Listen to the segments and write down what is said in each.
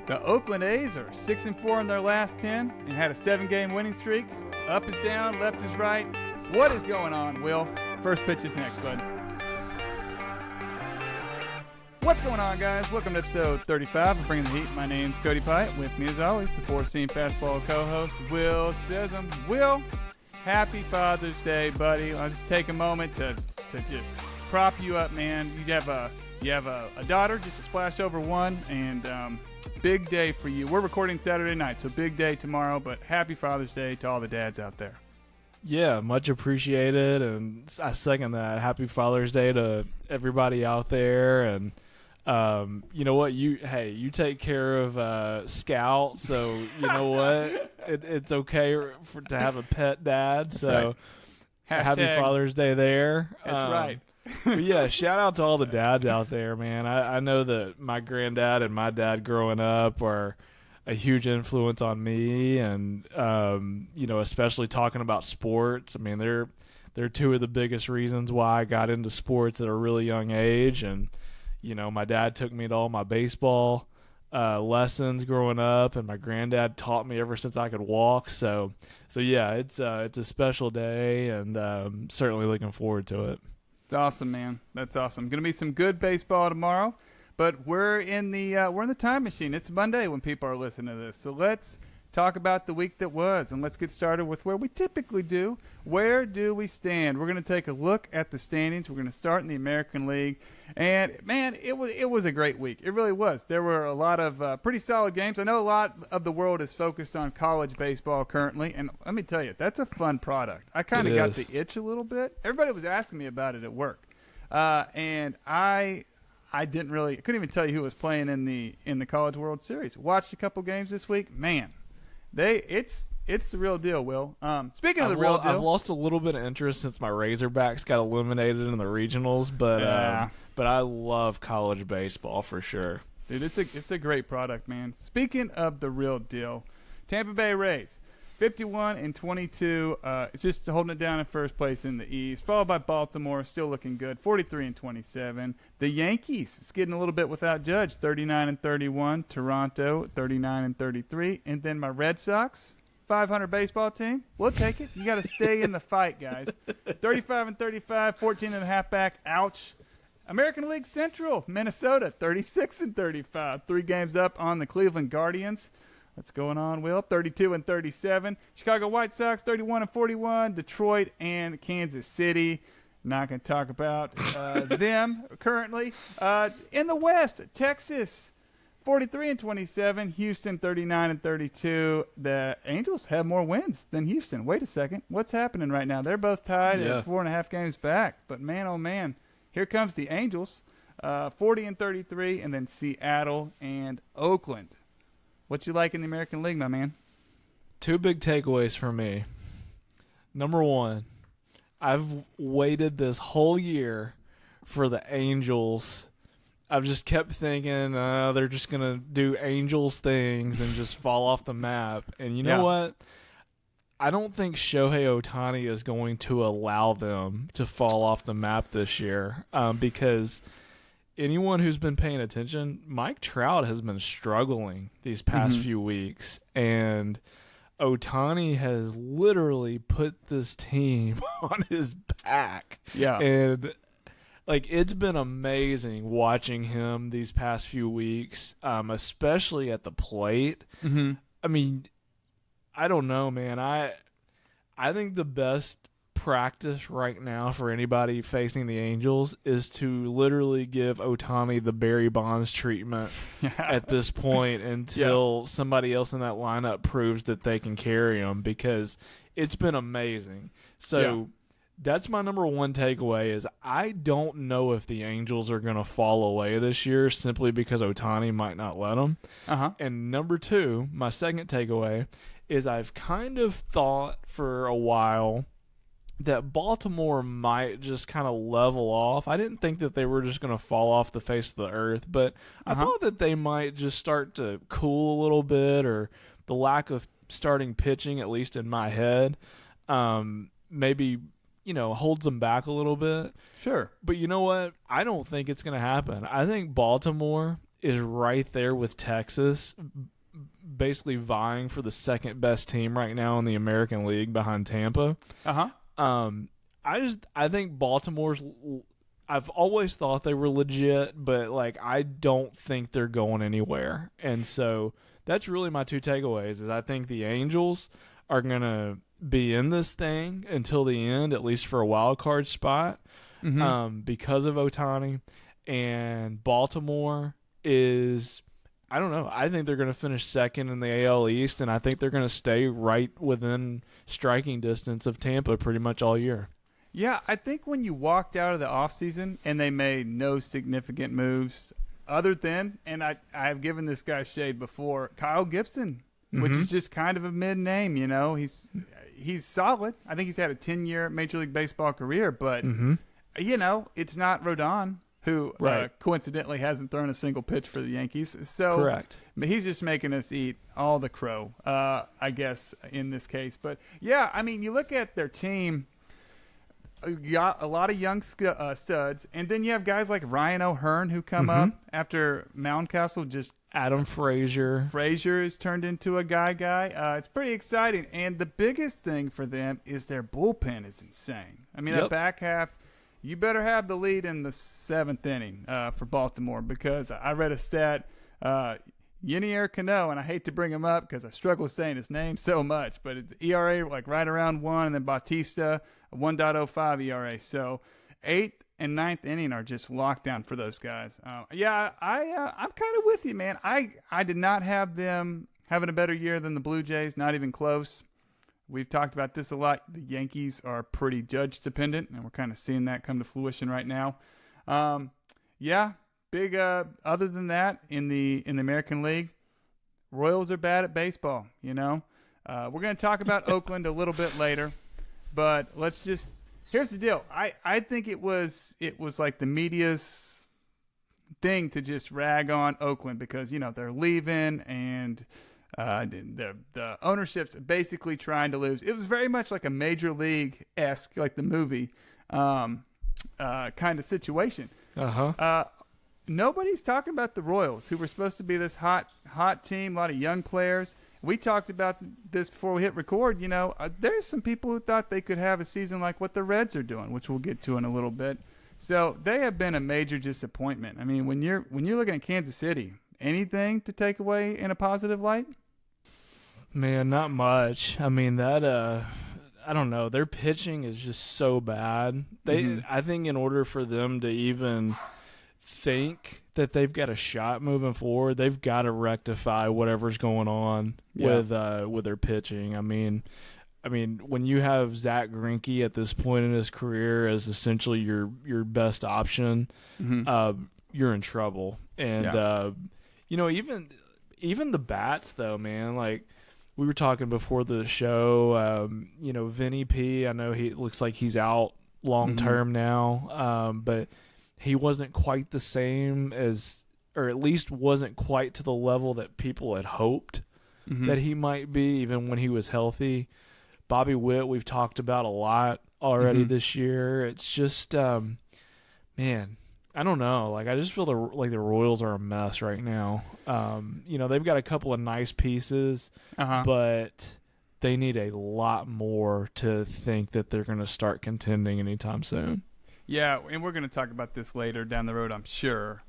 The Oakland A's are 6-4 in their last 10 and had a 7-game winning streak. Up is down, left is right. What is going on, Will? First pitch is next, bud. What's going on, guys? Welcome to episode 35 of Bringing the Heat. My name's Cody Pyatt. With me, as always, the four-seam fastball co-host, Will Sism. Will, happy Father's Day, buddy. I'll just take a moment to just prop you up, man. You have a daughter, just a splash over one, and big day for you. We're recording Saturday night, so big day tomorrow, but happy Father's Day to all the dads out there. Yeah, much appreciated, and I second that. Happy Father's Day to everybody out there, and you know what? You take care of Scout, so you know what? It's okay to have a pet dad, so right. Happy Father's Day there. That's right. But yeah, shout out to all the dads out there, man. I know that my granddad and my dad growing up are a huge influence on me, and especially talking about sports. I mean, they're two of the biggest reasons why I got into sports at a really young age. And my dad took me to all my baseball lessons growing up, and my granddad taught me ever since I could walk. So yeah, it's a special day, and certainly looking forward to it. It's awesome, man. That's awesome. Going to be some good baseball tomorrow, but we're in the time machine. It's Monday when people are listening to this, so let's talk about the week that was, and let's get started with where we typically do. Where do we stand? We're going to take a look at the standings. We're going to start in the American League, and man, it was a great week. It really was. There were a lot of pretty solid games. I know a lot of the world is focused on college baseball currently, and let me tell you, that's a fun product. I kind of got the itch a little bit. Everybody was asking me about it at work, and I couldn't even tell you who was playing in the College World Series. Watched a couple games this week. Man, it's the real deal, Will. Speaking of the real deal, I've lost a little bit of interest since my Razorbacks got eliminated in the regionals, but I love college baseball for sure. Dude, it's a great product, man. Speaking of the real deal, Tampa Bay Rays, 51-22. It's just holding it down in first place in the East, followed by Baltimore, still looking good, 43-27. The Yankees skidding a little bit without Judge, 39-31. Toronto, 39-33. And then my Red Sox, 500 baseball team. We'll take it. You got to stay in the fight, guys. 35-35, 14.5 back. Ouch. American League Central, Minnesota, 36-35. 3 games up on the Cleveland Guardians. What's going on, Will? 32-37. Chicago White Sox, 31-41. Detroit and Kansas City. Not going to talk about them currently. In the West, Texas, 43-27. Houston, 39-32. The Angels have more wins than Houston. Wait a second. What's happening right now? They're both tied at 4.5 games back. But man, oh man, here comes the Angels, 40-33, and then Seattle and Oakland. What you like in the American League, my man? 2 big takeaways for me. Number 1, I've waited this whole year for the Angels. I've just kept thinking they're just going to do Angels things and just fall off the map. And you know what? I don't think Shohei Ohtani is going to allow them to fall off the map this year because anyone who's been paying attention, Mike Trout has been struggling these past few weeks, and Ohtani has literally put this team on his back. Yeah. And it's been amazing watching him these past few weeks, especially at the plate. Mm-hmm. I mean, I don't know, man. I think the best practice right now for anybody facing the Angels is to literally give Ohtani the Barry Bonds treatment at this point until somebody else in that lineup proves that they can carry him, because it's been amazing. So that's my number 1 takeaway is I don't know if the Angels are going to fall away this year simply because Ohtani might not let them. And number 2, my second takeaway is I've kind of thought for a while that Baltimore might just kind of level off. I didn't think that they were just going to fall off the face of the earth, but I thought that they might just start to cool a little bit, or the lack of starting pitching, at least in my head, maybe holds them back a little bit. Sure. But you know what? I don't think it's going to happen. I think Baltimore is right there with Texas, basically vying for the second best team right now in the American League behind Tampa. I think Baltimore's. I've always thought they were legit, but like I don't think they're going anywhere, and so that's really my two takeaways. Is I think the Angels are gonna be in this thing until the end, at least for a wild card spot, because of Ohtani, and Baltimore is. I don't know. I think they're going to finish second in the AL East, and I think they're going to stay right within striking distance of Tampa pretty much all year. Yeah, I think when you walked out of the offseason and they made no significant moves other than, and I've given this guy shade before, Kyle Gibson, which is just kind of a mid-name, you know. He's solid. I think he's had a 10-year Major League Baseball career, but, you know, it's not Rodon, who coincidentally hasn't thrown a single pitch for the Yankees. So correct. But he's just making us eat all the crow, I guess, in this case. But, yeah, I mean, you look at their team, you got a lot of young studs, and then you have guys like Ryan O'Hearn who come up after Mountcastle just Adam Frazier. Frazier has turned into a guy. It's pretty exciting. And the biggest thing for them is their bullpen is insane. I mean, that back half, you better have the lead in the seventh inning for Baltimore, because I read a stat, Yunier Cano, and I hate to bring him up because I struggle saying his name so much, but ERA like right around 1, and then Bautista, a 1.05 ERA. So 8th and 9th inning are just locked down for those guys. I'm kind of with you, man. I did not have them having a better year than the Blue Jays, not even close. We've talked about this a lot. The Yankees are pretty judge dependent, and we're kind of seeing that come to fruition right now. Big. Other than that, in the American League, Royals are bad at baseball. You know, we're going to talk about Oakland a little bit later, but let's just. Here's the deal. I think it was like the media's thing to just rag on Oakland because, you know, they're leaving and the ownership's basically trying to lose. It was very much like a Major League-esque, like the movie, kind of situation. Nobody's talking about the Royals, who were supposed to be this hot team, a lot of young players. We talked about this before we hit record. You know, there's some people who thought they could have a season like what the Reds are doing, which we'll get to in a little bit. So they have been a major disappointment. I mean, when you're looking at Kansas City, anything to take away in a positive light? Man, not much. I mean, that I don't know. Their pitching is just so bad. I think in order for them to even think that they've got a shot moving forward, they've got to rectify whatever's going on with their pitching. I mean, when you have Zach Greinke at this point in his career as essentially your best option, you're in trouble. And you know, even the bats though, man, like we were talking before the show, you know, Vinny P, I know he looks like he's out long term now, but he wasn't quite the same as, or at least wasn't quite to the level that people had hoped that he might be, even when he was healthy. Bobby Witt, we've talked about a lot already this year. It's just, man, I don't know. Like, I just feel like the Royals are a mess right now. You know, they've got a couple of nice pieces, but they need a lot more to think that they're going to start contending anytime soon. Yeah, and we're going to talk about this later down the road, I'm sure.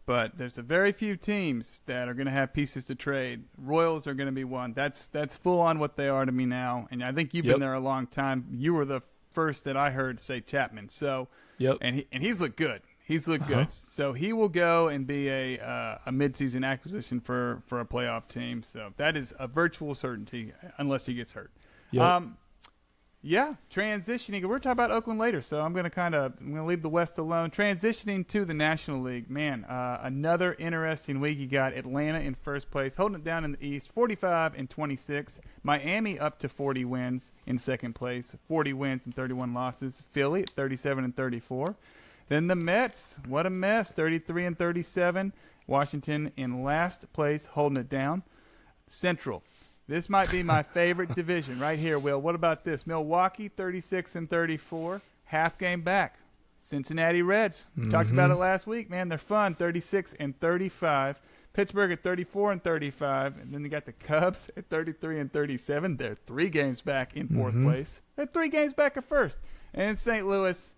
But there's a very few teams that are going to have pieces to trade. Royals are going to be one. That's full on what they are to me now. And I think you've been there a long time. You were the first that I heard say Chapman. So, and he's looked good. He's looked good. So he will go and be a midseason acquisition for a playoff team. So that is a virtual certainty unless he gets hurt. Transitioning. We're talking about Oakland later, so I'm going to leave the West alone. Transitioning to the National League, man, another interesting week. You got Atlanta in first place, holding it down in the East, 45-26. Miami up to 40 wins in second place, 40 wins and 31 losses. Philly at 37-34. Then the Mets, what a mess, 33-37. Washington in last place, holding it down. Central. This might be my favorite division right here, Will. What about this? Milwaukee, 36-34, half game back. Cincinnati Reds. We talked about it last week, man. They're fun, 36-35. Pittsburgh at 34-35, and then you got the Cubs at 33-37. They're 3 games back in 4th place. They're 3 games back at first. And St. Louis,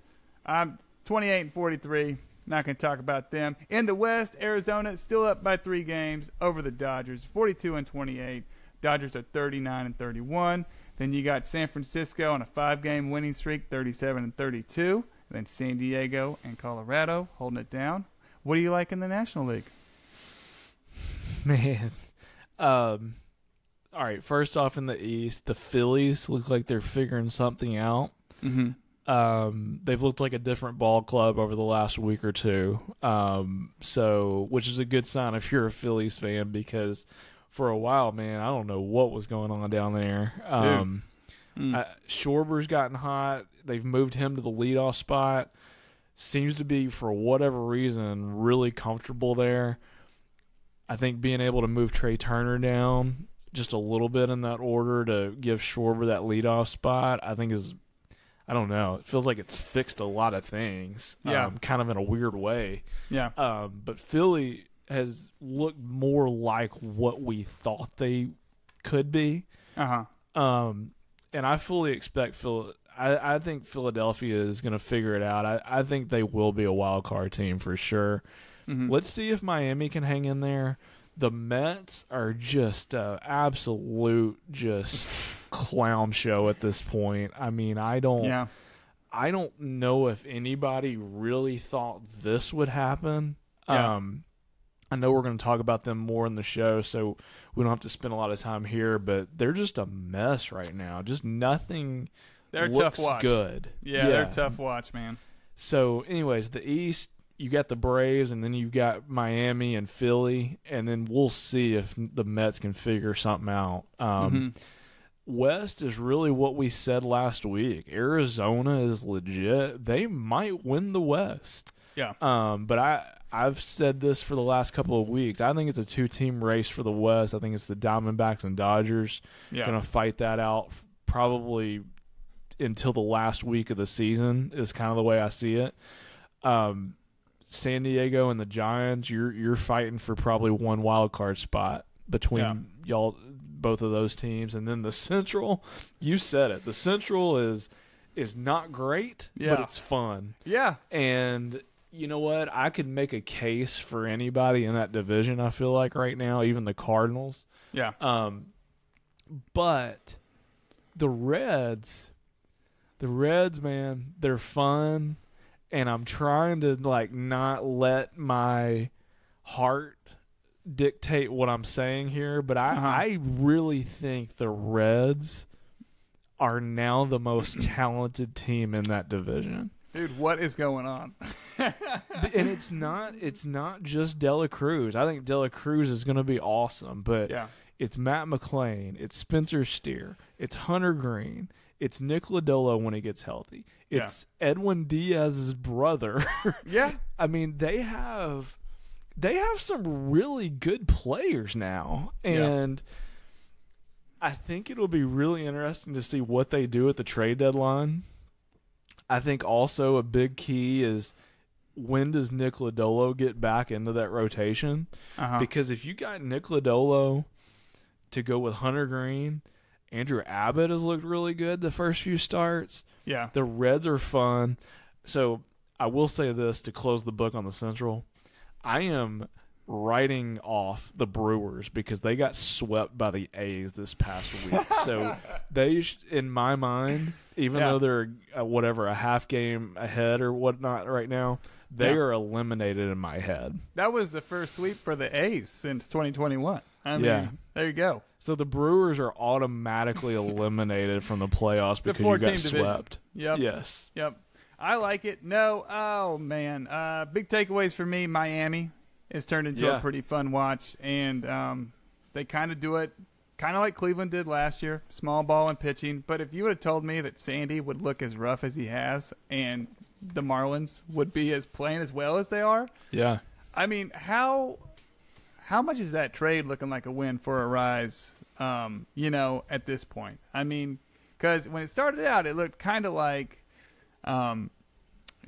28-43. Not going to talk about them. In the West, Arizona still up by 3 games over the Dodgers, 42-28. Dodgers are 39-31. Then you got San Francisco on a 5-game winning streak, 37-32. Then San Diego and Colorado holding it down. What do you like in the National League? Man. All right, first off in the East, the Phillies look like they're figuring something out. They've looked like a different ball club over the last week or two, which is a good sign if you're a Phillies fan, because for a while, man, I don't know what was going on down there. Schwarber's gotten hot. They've moved him to the leadoff spot. Seems to be, for whatever reason, really comfortable there. I think being able to move Trey Turner down just a little bit in that order to give Schwarber that leadoff spot, I think is, I don't know, it feels like it's fixed a lot of things, kind of in a weird way. Yeah. But Philly has looked more like what we thought they could be. And I fully expect I think Philadelphia is going to figure it out. I think they will be a wild card team for sure. Let's see if Miami can hang in there. The Mets are just absolute clown show at this point. I mean, I don't know if anybody really thought this would happen. I know we're going to talk about them more in the show, so we don't have to spend a lot of time here, but they're just a mess right now. Just nothing looks tough watch. Good. Yeah, they're a tough watch, man. So, anyways, the East, you got the Braves, and then you got Miami and Philly, and then we'll see if the Mets can figure something out. West is really what we said last week. Arizona is legit. They might win the West. Yeah. But I've said this for the last couple of weeks. I think it's a 2-team race for the West. I think it's the Diamondbacks and Dodgers going to fight that out probably until the last week of the season is kind of the way I see it. San Diego and the Giants, you're fighting for probably one wild card spot between y'all, both of those teams. And then the Central, you said it. The Central is not great, but it's fun. Yeah. And you know what? I could make a case for anybody in that division, I feel like, right now, even the Cardinals. Yeah. But the Reds, man, they're fun, and I'm trying to, not let my heart dictate what I'm saying here, but I really think the Reds are now the most talented team in that division. Dude, what is going on? And it's not just Dela Cruz. I think Dela Cruz is going to be awesome, but it's Matt McClain, it's Spencer Steer, it's Hunter Green, it's Nick Lodolo when he gets healthy, it's Edwin Diaz's brother. I mean, they have some really good players now, and I think it'll be really interesting to see what they do at the trade deadline. I think also a big key is, when does Nick Lodolo get back into that rotation? Because if you got Nick Lodolo to go with Hunter Green, Andrew Abbott has looked really good the first few starts. Yeah. The Reds are fun. So I will say this to close the book on the Central. I am writing off the Brewers because they got swept by the A's this past week. So they, in my mind, even though they're a half game ahead or whatnot right now, they are eliminated in my head. That was the first sweep for the A's since 2021. I mean, there you go. So the Brewers are automatically eliminated from the playoffs because you got swept. Yep. Yes. Yep. I like it. No. Oh, man. Big takeaways for me, Miami has turned into a pretty fun watch, and they kind of do it kind of like Cleveland did last year, small ball and pitching. But if you would have told me that Sandy would look as rough as he has and the Marlins would be playing as well as they are, I mean, how much is that trade looking like a win for a rise, at this point? I mean, because when it started out, it looked kind of like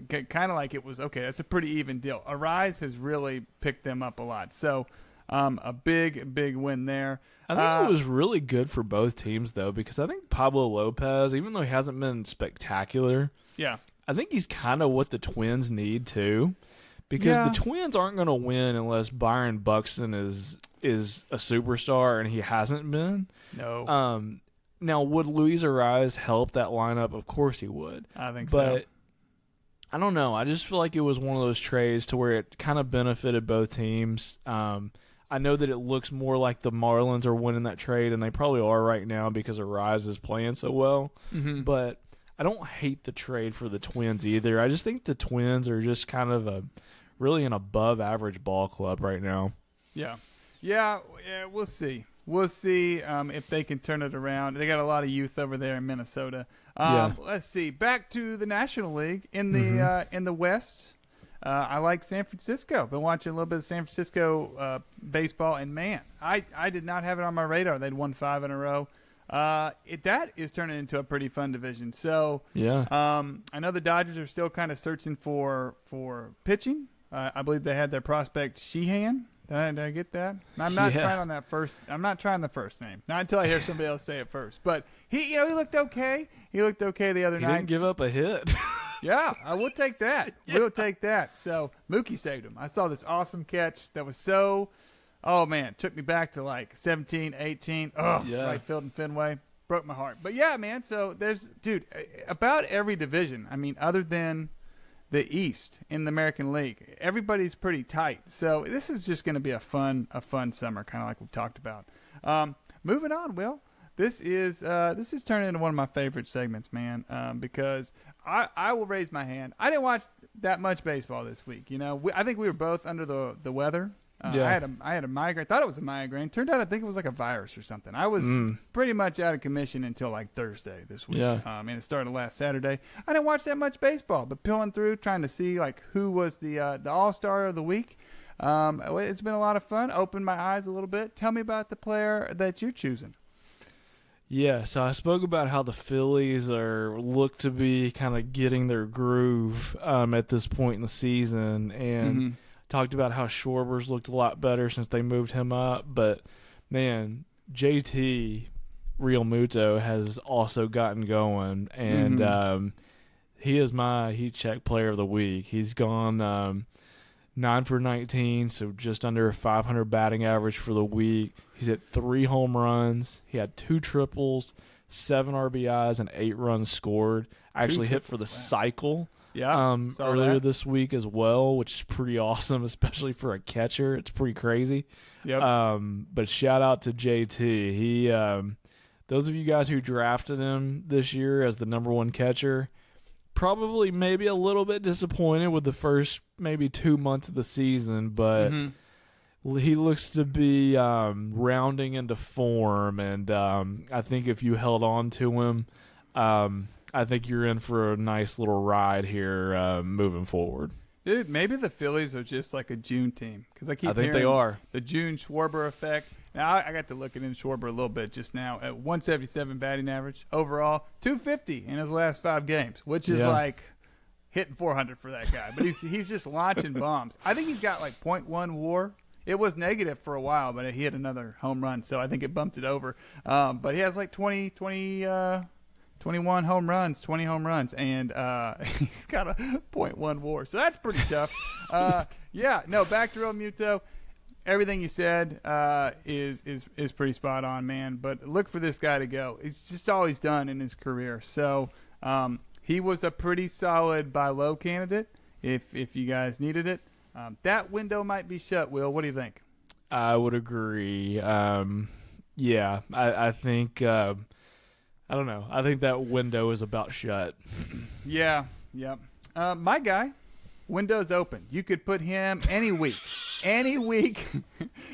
kind of like it was, okay, that's a pretty even deal. Arise has really picked them up a lot. So a big win there. I think it was really good for both teams, though, because I think Pablo Lopez, even though he hasn't been spectacular, yeah, I think he's kind of what the Twins need, too. Because the Twins aren't going to win unless Byron Buxton is a superstar, and he hasn't been. No. Now, would Luis Arise help that lineup? Of course he would. I think but I don't know. I just feel like it was one of those trades to where it kind of benefited both teams. I know that it looks more like the Marlins are winning that trade, and they probably are right now because Arise is playing so well. Mm-hmm. But I don't hate the trade for the Twins either. I just think the Twins are just kind of really an above-average ball club right now. Yeah, we'll see. We'll see if they can turn it around. They got a lot of youth over there in Minnesota. Let's see. Back to the National League in the West. I like San Francisco. Been watching a little bit of San Francisco baseball, and man, I did not have it on my radar. They'd won 5 in a row. That is turning into a pretty fun division. So yeah, I know the Dodgers are still kind of searching for pitching. I believe they had their prospect Sheehan. Did I get that? I'm not trying on that first. I'm not trying the first name. Not until I hear somebody else say it first. But he looked okay. He looked okay the other night. He didn't give up a hit. Yeah, I will take that. Yeah. We'll take that. So Mookie saved him. I saw this awesome catch that was so, oh man, took me back to like 17, 18. Oh, yeah. Right field in Fenway. Broke my heart. But yeah, man, so there's, dude, about every division, I mean, other than the East in the American League, everybody's pretty tight. So this is just going to be a fun summer, kind of like we've talked about. Moving on, Will. This is turning into one of my favorite segments, man, because I will raise my hand. I didn't watch that much baseball this week. You know, I think we were both under the weather. Yeah. I had a migraine. Thought it was a migraine. Turned out I think it was like a virus or something. I was pretty much out of commission until like Thursday this week. Yeah. And it started last Saturday. I didn't watch that much baseball, but peeling through, trying to see like who was the All-Star of the week. It's been a lot of fun. Opened my eyes a little bit. Tell me about the player that you're choosing. Yeah, so I spoke about how the Phillies look to be kind of getting their groove at this point in the season, and talked about how Schwarber's looked a lot better since they moved him up. But, man, JT Realmuto has also gotten going, and he is my heat check player of the week. He's gone 9 for 19, so just under a 500 batting average for the week. He's hit 3 home runs. He had 2 triples, 7 RBIs, and 8 runs scored. Actually hit for the cycle earlier this week as well, which is pretty awesome, especially for a catcher. It's pretty crazy. Yep. But shout out to JT. He, those of you guys who drafted him this year as the number 1 catcher, probably maybe a little bit disappointed with the first maybe 2 months of the season, but he looks to be rounding into form, and I think if you held on to him, I think you're in for a nice little ride here moving forward. Dude, maybe the Phillies are just like a June team, because I think they are. The June Schwarber effect. Now, I got to look at Schwarber a little bit just now. At 177 batting average overall, 250 in his last 5 games, which is like hitting 400 for that guy. But he's just launching bombs. I think he's got like .1 WAR. It was negative for a while, but he hit another home run, so I think it bumped it over. But he has like 21 home runs, 20 home runs, and he's got a .1 WAR. So that's pretty tough. Back to Realmuto. Everything you said is pretty spot on, man. But look for this guy to go. It's just all he's done in his career. So he was a pretty solid buy low candidate if you guys needed it. That window might be shut, Will. What do you think? I would agree. I think I don't know. I think that window is about shut. Yeah. My guy, window's open. You could put him any week. Any week,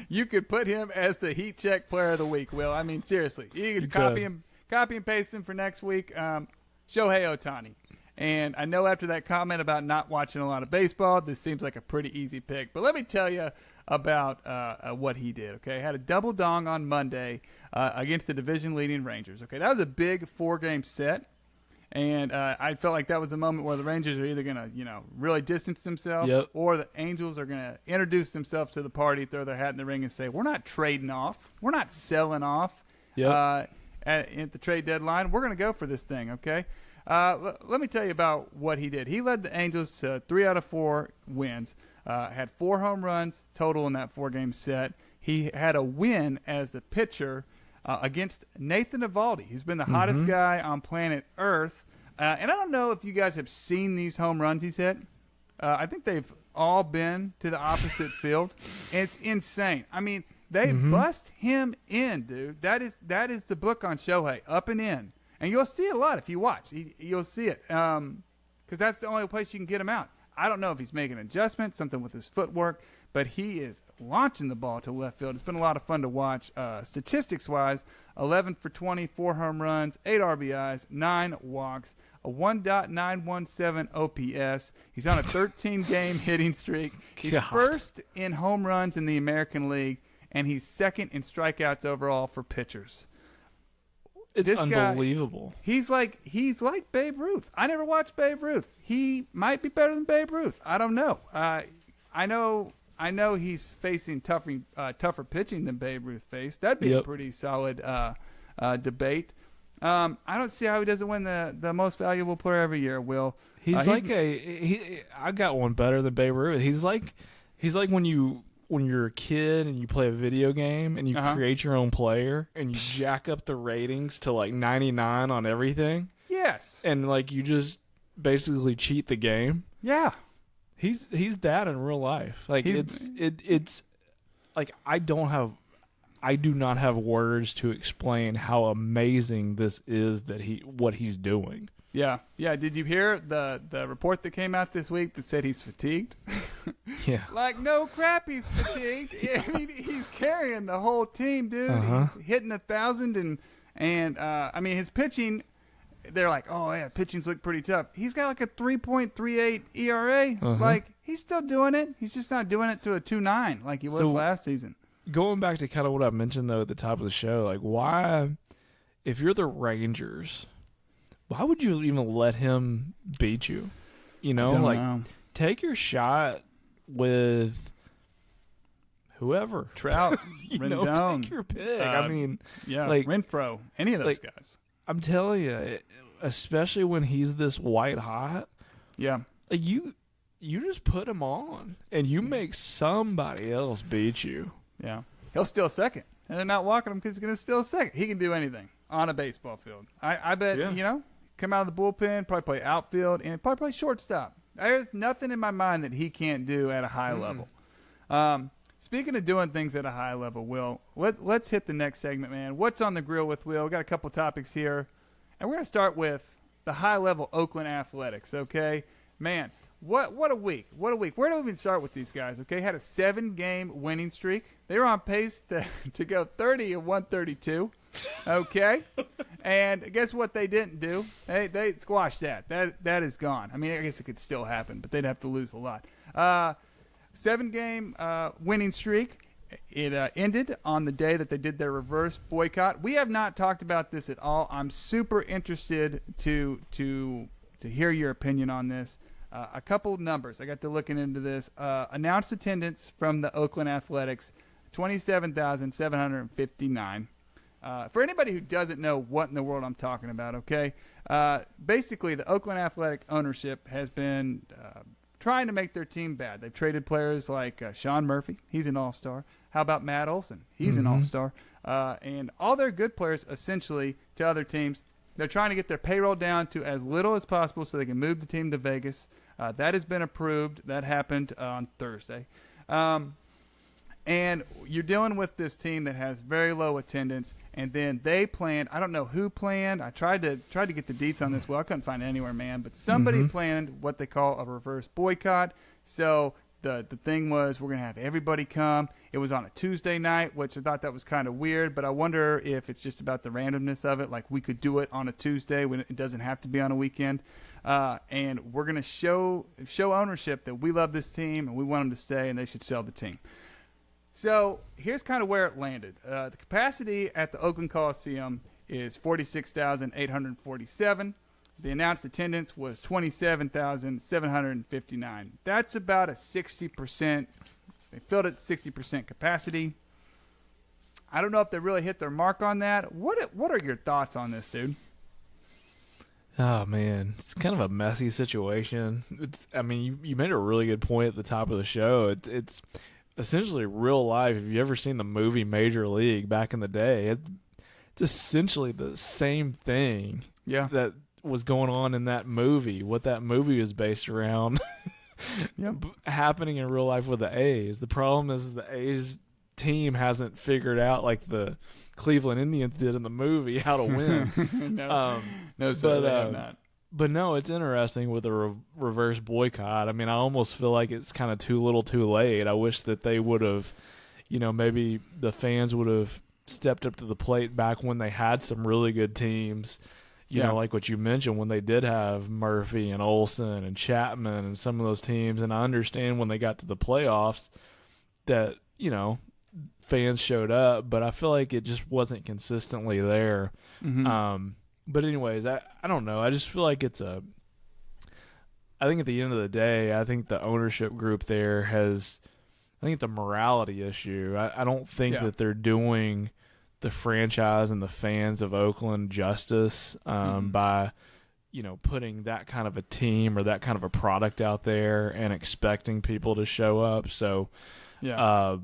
you could put him as the heat check player of the week, Will. I mean, seriously. You could copy and paste him for next week. Shohei Ohtani. And I know after that comment about not watching a lot of baseball, this seems like a pretty easy pick. But let me tell you about what he did, okay? Had a double dong on Monday against the division-leading Rangers, okay? That was a big 4-game set. And I felt like that was a moment where the Rangers are either going to, really distance themselves, Yep. or the Angels are going to introduce themselves to the party, throw their hat in the ring, and say, "We're not trading off. We're not selling off Yep. at the trade deadline. We're going to go for this thing." Okay. Let me tell you about what he did. He led the Angels to 3 out of 4 wins. Had 4 home runs total in that 4-game set. He had a win as the pitcher against Nathan Eovaldi, who's been the hottest guy on planet Earth. And I don't know if you guys have seen these home runs he's hit. I think they've all been to the opposite field. And it's insane. I mean, they bust him in, dude. That is the book on Shohei, up and in. And you'll see it a lot if you watch. You'll see it because that's the only place you can get him out. I don't know if he's making an adjustment, something with his footwork, but he is launching the ball to left field. It's been a lot of fun to watch. Statistics-wise, 11 for 20, 4 home runs, 8 RBIs, 9 walks, a 1.917 OPS. He's on a 13-game hitting streak. He's first in home runs in the American League, and he's second in strikeouts overall for pitchers. It's this unbelievable. Guy, he's like Babe Ruth. I never watched Babe Ruth. He might be better than Babe Ruth. I don't know. I know he's facing tougher pitching than Babe Ruth faced. That'd be a pretty solid debate. I don't see how he doesn't win the most valuable player every year. Will he's I got one better than Babe Ruth. He's like when you're a kid and you play a video game and you create your own player and you jack up the ratings to like 99 on everything. Yes. And like you just basically cheat the game. Yeah. He's that in real life. Like it's like I do not have words to explain how amazing this is what he's doing. Yeah. Yeah. Did you hear the report that came out this week that said he's fatigued? Yeah. Like, no crap, he's fatigued. I mean, he's carrying the whole team, dude. He's hitting 1,000 and I mean, his pitching, they're like, oh, yeah, pitchings look pretty tough. He's got like a 3.38 ERA. Like, he's still doing it. He's just not doing it to a 2.9 like he was last season. Going back to kind of what I mentioned, though, at the top of the show, like, why, if you're the Rangers, why would you even let him beat you? You know, like, take your shot with whoever. Trout, Rendon. Take your pick. I mean, like Renfroe, any of those guys. I'm telling you, especially when he's this white hot. Yeah. Like you just put him on, and you make somebody else beat you. Yeah. He'll steal second. And they're not walking him because he's going to steal second. He can do anything on a baseball field. I bet, come out of the bullpen, probably play outfield, and probably play shortstop. There's nothing in my mind that he can't do at a high level. Speaking of doing things at a high level, Will, let's hit the next segment, man. What's on the grill with Will? We've got a couple topics here. And we're going to start with the high-level Oakland Athletics, okay? Man, what a week. What a week. Where do we even start with these guys, okay? Had a 7-game winning streak. They were on pace to go 30 and 132, okay? And guess what they didn't do? They squashed that. That is gone. I mean, I guess it could still happen, but they'd have to lose a lot. 7-game winning streak. It ended on the day that they did their reverse boycott. We have not talked about this at all. I'm super interested to hear your opinion on this. A couple of numbers. I got to looking into this. Announced attendance from the Oakland Athletics, 27,759. For anybody who doesn't know what in the world I'm talking about, okay? Basically, the Oakland Athletic ownership has been trying to make their team bad. They've traded players like Sean Murphy. He's an all-star. How about Matt Olson? He's an all-star. And all their good players, essentially, to other teams, they're trying to get their payroll down to as little as possible so they can move the team to Vegas. That has been approved. That happened on Thursday. And you're dealing with this team that has very low attendance, and then they planned. I don't know who planned. I tried to get the deets on this. Well, I couldn't find it anywhere, man. But somebody planned what they call a reverse boycott. So the thing was, we're going to have everybody come. It was on a Tuesday night, which I thought that was kind of weird. But I wonder if it's just about the randomness of it. Like, we could do it on a Tuesday when it doesn't have to be on a weekend. And we're going to show ownership that we love this team and we want them to stay, and they should sell the team. So here's kind of where it landed. The capacity at the Oakland Coliseum is 46,847. the announced attendance was 27,759. That's about a 60%. They filled it 60% capacity. I don't know if they really hit their mark on that. What are your thoughts on this, dude? Oh, man. It's kind of a messy situation. You made a really good point at the top of the show. It's essentially real life. Have you ever seen the movie Major League back in the day? It's essentially the same thing that was going on in that movie, what that movie was based around happening in real life with the A's. The problem is the A's team hasn't figured out, like the Cleveland Indians did in the movie, how to win. But no, it's interesting with a reverse boycott. I mean, I almost feel like it's kind of too little too late. I wish that they would have, maybe the fans would have stepped up to the plate back when they had some really good teams. Like what you mentioned, when they did have Murphy and Olsen and Chapman and some of those teams. And I understand when they got to the playoffs that, fans showed up, but I feel like it just wasn't consistently there. Mm-hmm. But anyways, I don't know. I just feel like I think at the end of the day, I think the ownership group there I think it's a morality issue. I don't think that they're doing the franchise and the fans of Oakland justice by, putting that kind of a team or that kind of a product out there and expecting people to show up. So, I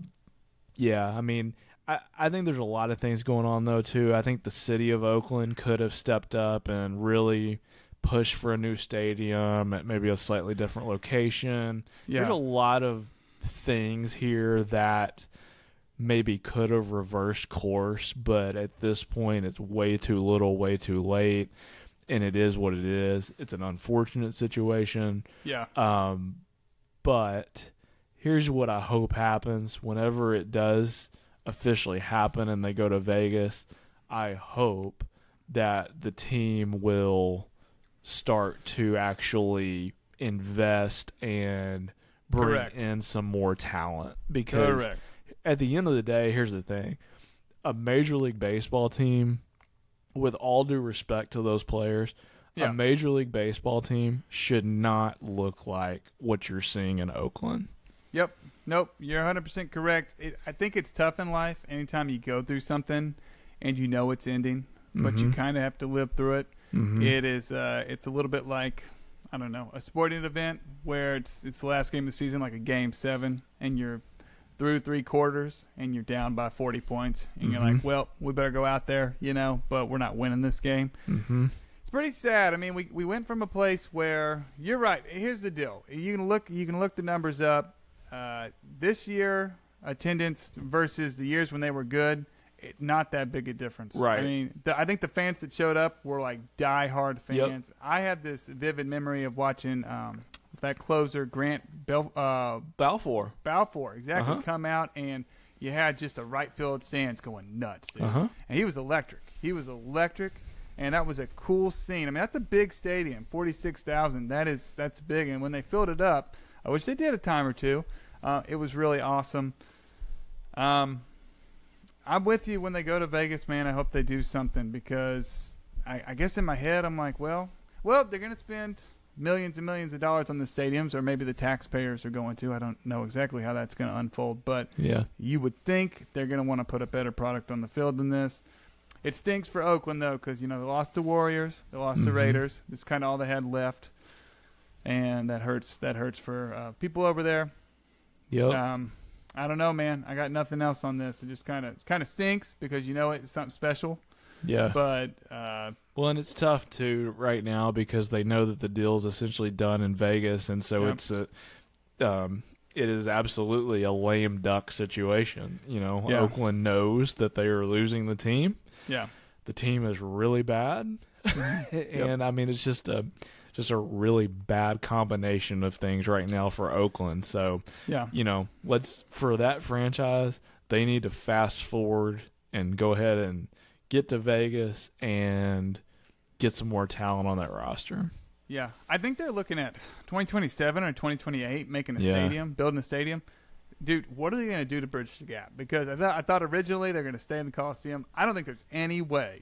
think there's a lot of things going on, though, too. I think the city of Oakland could have stepped up and really pushed for a new stadium at maybe a slightly different location. Yeah. There's a lot of things here that maybe could have reversed course, but at this point it's way too little, way too late, and it is what it is. It's an unfortunate situation. Yeah. But here's what I hope happens whenever it does officially happen and they go to Vegas. I hope that the team will start to actually invest and bring in some more talent, because at the end of the day, here's the thing. A Major League Baseball team, with all due respect to those players, a Major League Baseball team should not look like what you're seeing in Oakland. Yep. Nope. You're 100% correct. I think it's tough in life anytime you go through something and you know it's ending, but you kind of have to live through it. It is. It's a little bit like, I don't know, a sporting event where it's the last game of the season, like a Game 7, and you're through 3 quarters and you're down by 40 points, and you're like, well, we better go out there, but we're not winning this game. It's pretty sad. I mean, we went from a place where, you're right. Here's the deal. You can look the numbers up. This year, attendance versus the years when they were good, not that big a difference. Right. I mean, I think the fans that showed up were like die-hard fans. Yep. I have this vivid memory of watching that closer, Grant Balfour, exactly, come out, and you had just a right field stands going nuts, dude. And he was electric. And that was a cool scene. I mean, that's a big stadium, 46,000. That's big. And when they filled it up, I wish they did a time or two. It was really awesome. I'm with you when they go to Vegas, man. I hope they do something, because I guess in my head I'm like, well, they're going to spend millions and millions of dollars on the stadiums, or maybe the taxpayers are going to. I don't know exactly how that's going to unfold, but you would think they're going to want to put a better product on the field than this. It stinks for Oakland, though, because, they lost the Warriors, they lost the Raiders. This is kind of all they had left. And that hurts for people over there. Yep. I don't know, man. I got nothing else on this. It just kind of stinks, because it's something special. Yeah. But well, and it's tough too right now, because they know that the deal's essentially done in Vegas, and so it is absolutely a lame duck situation. Oakland knows that they are losing the team. Yeah. The team is really bad, and I mean, it's just a really bad combination of things right now for Oakland. So, for that franchise, they need to fast forward and go ahead and get to Vegas and get some more talent on that roster. Yeah. I think they're looking at 2027 or 2028, making a stadium, building a stadium. Dude, what are they going to do to bridge the gap? Because I thought originally they're going to stay in the Coliseum. I don't think there's any way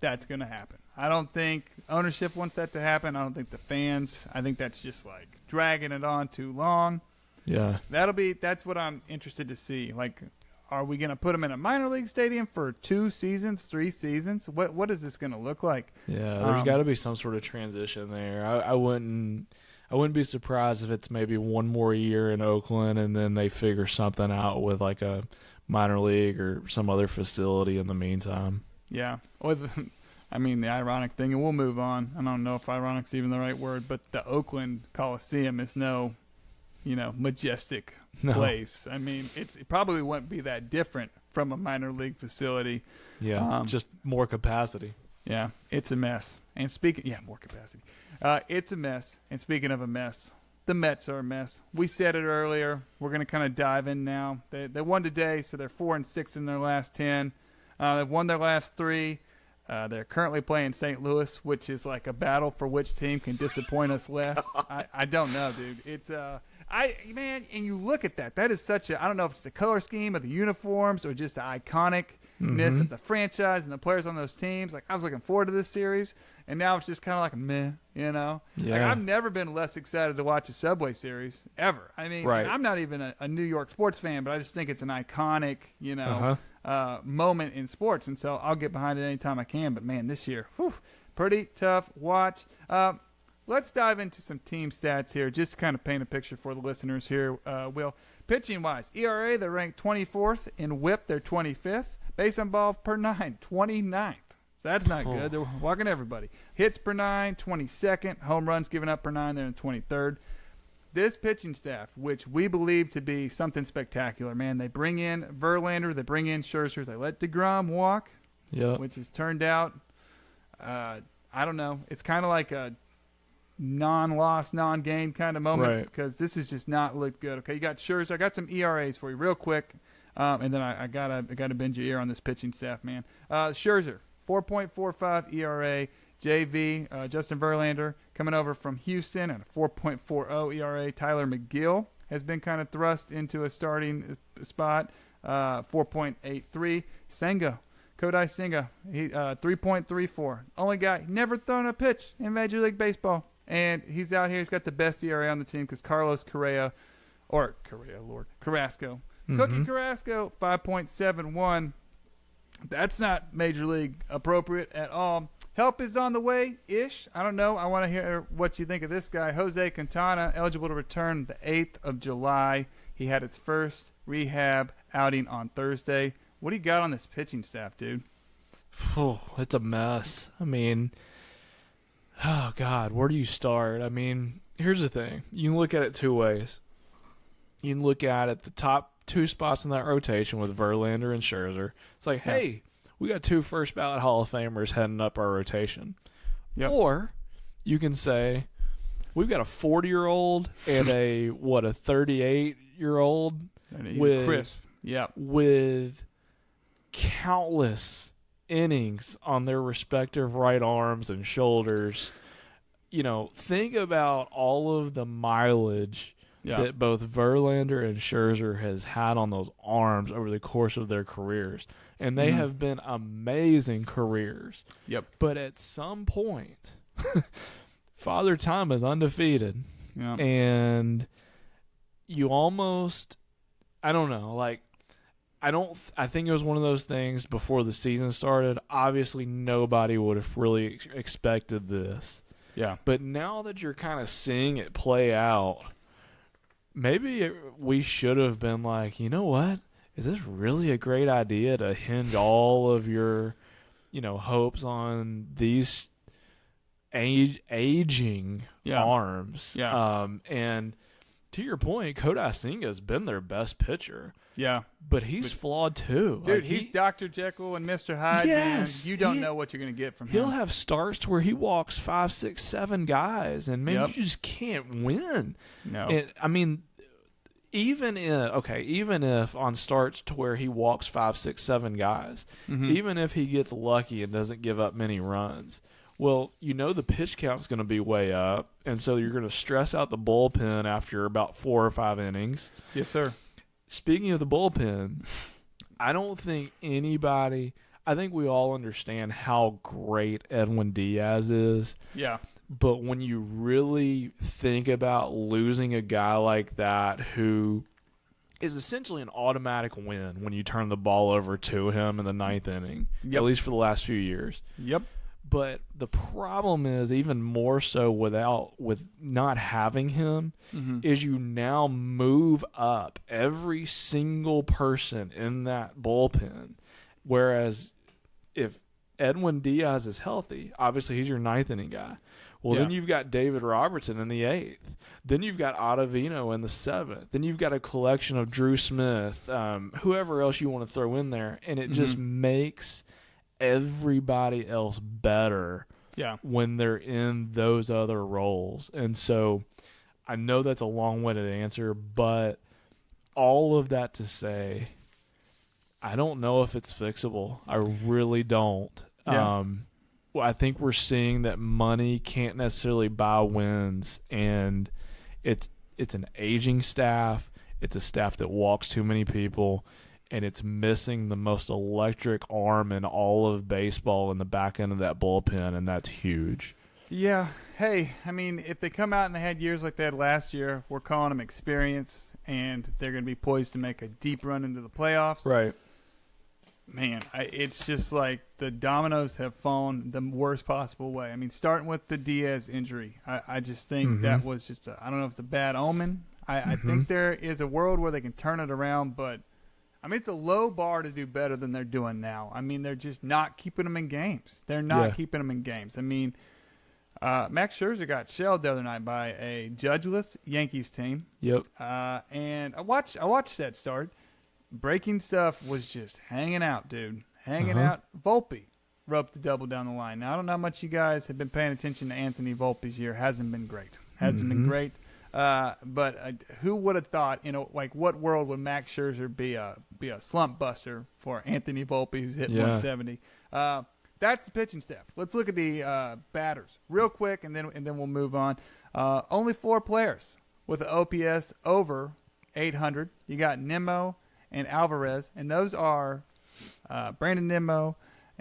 that's going to happen. I don't think ownership wants that to happen. I don't think the fans. I think that's just like dragging it on too long. Yeah. That's what I'm interested to see. Like, are we going to put them in a minor league stadium for 2 seasons, 3 seasons? What is this going to look like? Yeah, there's got to be some sort of transition there. I wouldn't be surprised if it's maybe one more year in Oakland and then they figure something out with like a minor league or some other facility in the meantime. Yeah. I mean, the ironic thing, and we'll move on. I don't know if ironic's even the right word, but the Oakland Coliseum is no, majestic place. I mean, it probably wouldn't be that different from a minor league facility. Yeah, just more capacity. Yeah, it's a mess. And more capacity. It's a mess. And speaking of a mess, the Mets are a mess. We said it earlier. We're going to kind of dive in now. They won today, so they're 4-6 in their last 10. They've won their last 3. They're currently playing St. Louis, which is like a battle for which team can disappoint us less. I don't know, dude. It's and you look at that. That is such a, I don't know if it's the color scheme of the uniforms or just the iconicness of the franchise and the players on those teams. Like, I was looking forward to this series, and now it's just kind of like meh, Yeah. Like, I've never been less excited to watch a Subway series ever. I mean, right. I'm not even a New York sports fan, but I just think it's an iconic, moment in sports, and so I'll get behind it anytime I can. But man, this year, pretty tough watch. Let's dive into some team stats here, just to kind of paint a picture for the listeners here. Will, pitching wise, ERA they're ranked 24th, in WHIP they're 25th, base on ball per 9 29th. So that's not good. They're walking everybody. Hits per 9 22nd, home runs given up per 9 they're in 23rd. This pitching staff, which we believe to be something spectacular, man, they bring in Verlander, they bring in Scherzer, they let DeGrom walk, which has turned out, I don't know, it's kind of like a non-loss, non-gain kind of moment because this has just not looked good. Okay, you got Scherzer. I got some ERAs for you real quick, and then I gotta bend your ear on this pitching staff, man. Scherzer, 4.45 ERA. JV, Justin Verlander, coming over from Houston at a 4.40 ERA. Tyler McGill has been kind of thrust into a starting spot, 4.83. Senga, Kodai Senga, 3.34. Only guy, never thrown a pitch in Major League Baseball. And he's out here. He's got the best ERA on the team because Carlos Carrasco. Cookie Carrasco, 5.71. That's not Major League appropriate at all. Help is on the way-ish. I don't know. I want to hear what you think of this guy. Jose Quintana, eligible to return the 8th of July. He had his first rehab outing on Thursday. What do you got on this pitching staff, dude? It's a mess. I mean, oh, God, where do you start? I mean, here's the thing. You can look at it 2 ways. You can look at it the top 2 spots in that rotation with Verlander and Scherzer. It's like, hey, we got 2 first ballot Hall of Famers heading up our rotation. Yep. Or you can say we've got a 40-year-old and a 38-year-old with crisp. with countless innings on their respective right arms and shoulders. Think about all of the mileage that both Verlander and Scherzer has had on those arms over the course of their careers. And they have been amazing careers. Yep. But at some point, Father Time is undefeated. Yep. And you almost, I don't know, I think it was one of those things before the season started. Obviously, nobody would have really expected this. Yeah. But now that you're kind of seeing it play out, maybe we should have been like, you know what? Is this really a great idea to hinge all of your, hopes on these aging arms? Yeah. And to your point, Kodai Senga has been their best pitcher. Yeah. But he's flawed too. Dude, he's Dr. Jekyll and Mr. Hyde. Yes. Man. You don't know what you're going to get from him. He'll have starts to where he walks 5, 6, 7 guys, and you just can't win. No. And, I mean, even if on starts to where he walks 5, 6, 7 guys, even if he gets lucky and doesn't give up many runs, well, the pitch count's going to be way up, and so you're going to stress out the bullpen after about 4 or 5 innings. Yes, sir. Speaking of the bullpen, I don't think anybody I think we all understand how great Edwin Diaz is. Yeah. But when you really think about losing a guy like that who is essentially an automatic win when you turn the ball over to him in the ninth inning, at least for the last few years. Yep. But the problem is even more so with not having him is you now move up every single person in that bullpen. Whereas if Edwin Diaz is healthy, obviously he's your ninth inning guy. Well, then you've got David Robertson in the eighth. Then you've got Ottavino in the seventh. Then you've got a collection of Drew Smith, whoever else you want to throw in there. And it just makes everybody else better when they're in those other roles. And so I know that's a long-winded answer, but all of that to say, I don't know if it's fixable. I really don't. Yeah. Well, I think we're seeing that money can't necessarily buy wins, and it's an aging staff. It's a staff that walks too many people, and it's missing the most electric arm in all of baseball in the back end of that bullpen, and that's huge. Yeah. Hey, I mean, if they come out and they had years like they had last year, we're calling them experience, and they're going to be poised to make a deep run into the playoffs. Right. Man, it's just like the dominoes have fallen the worst possible way. I mean, starting with the Diaz injury, I just think that was just I don't know if it's a bad omen. I think there is a world where they can turn it around, but, I mean, it's a low bar to do better than they're doing now. I mean, they're just not keeping them in games. They're not keeping them in games. I mean, Max Scherzer got shelled the other night by a judgeless Yankees team. Yep. And I watched that start. Breaking stuff was just hanging out, dude. Hanging out. Volpe roped the double down the line. Now, I don't know how much you guys have been paying attention to Anthony Volpe's year. Hasn't been great. Been great. But who would have thought, like what world would Max Scherzer be a slump buster for Anthony Volpe, who's hitting 170? That's the pitching staff. Let's look at the batters real quick, and then we'll move on. Only 4 players with an OPS over 800. You got Nimmo and Alvarez, and those are Brandon Nimmo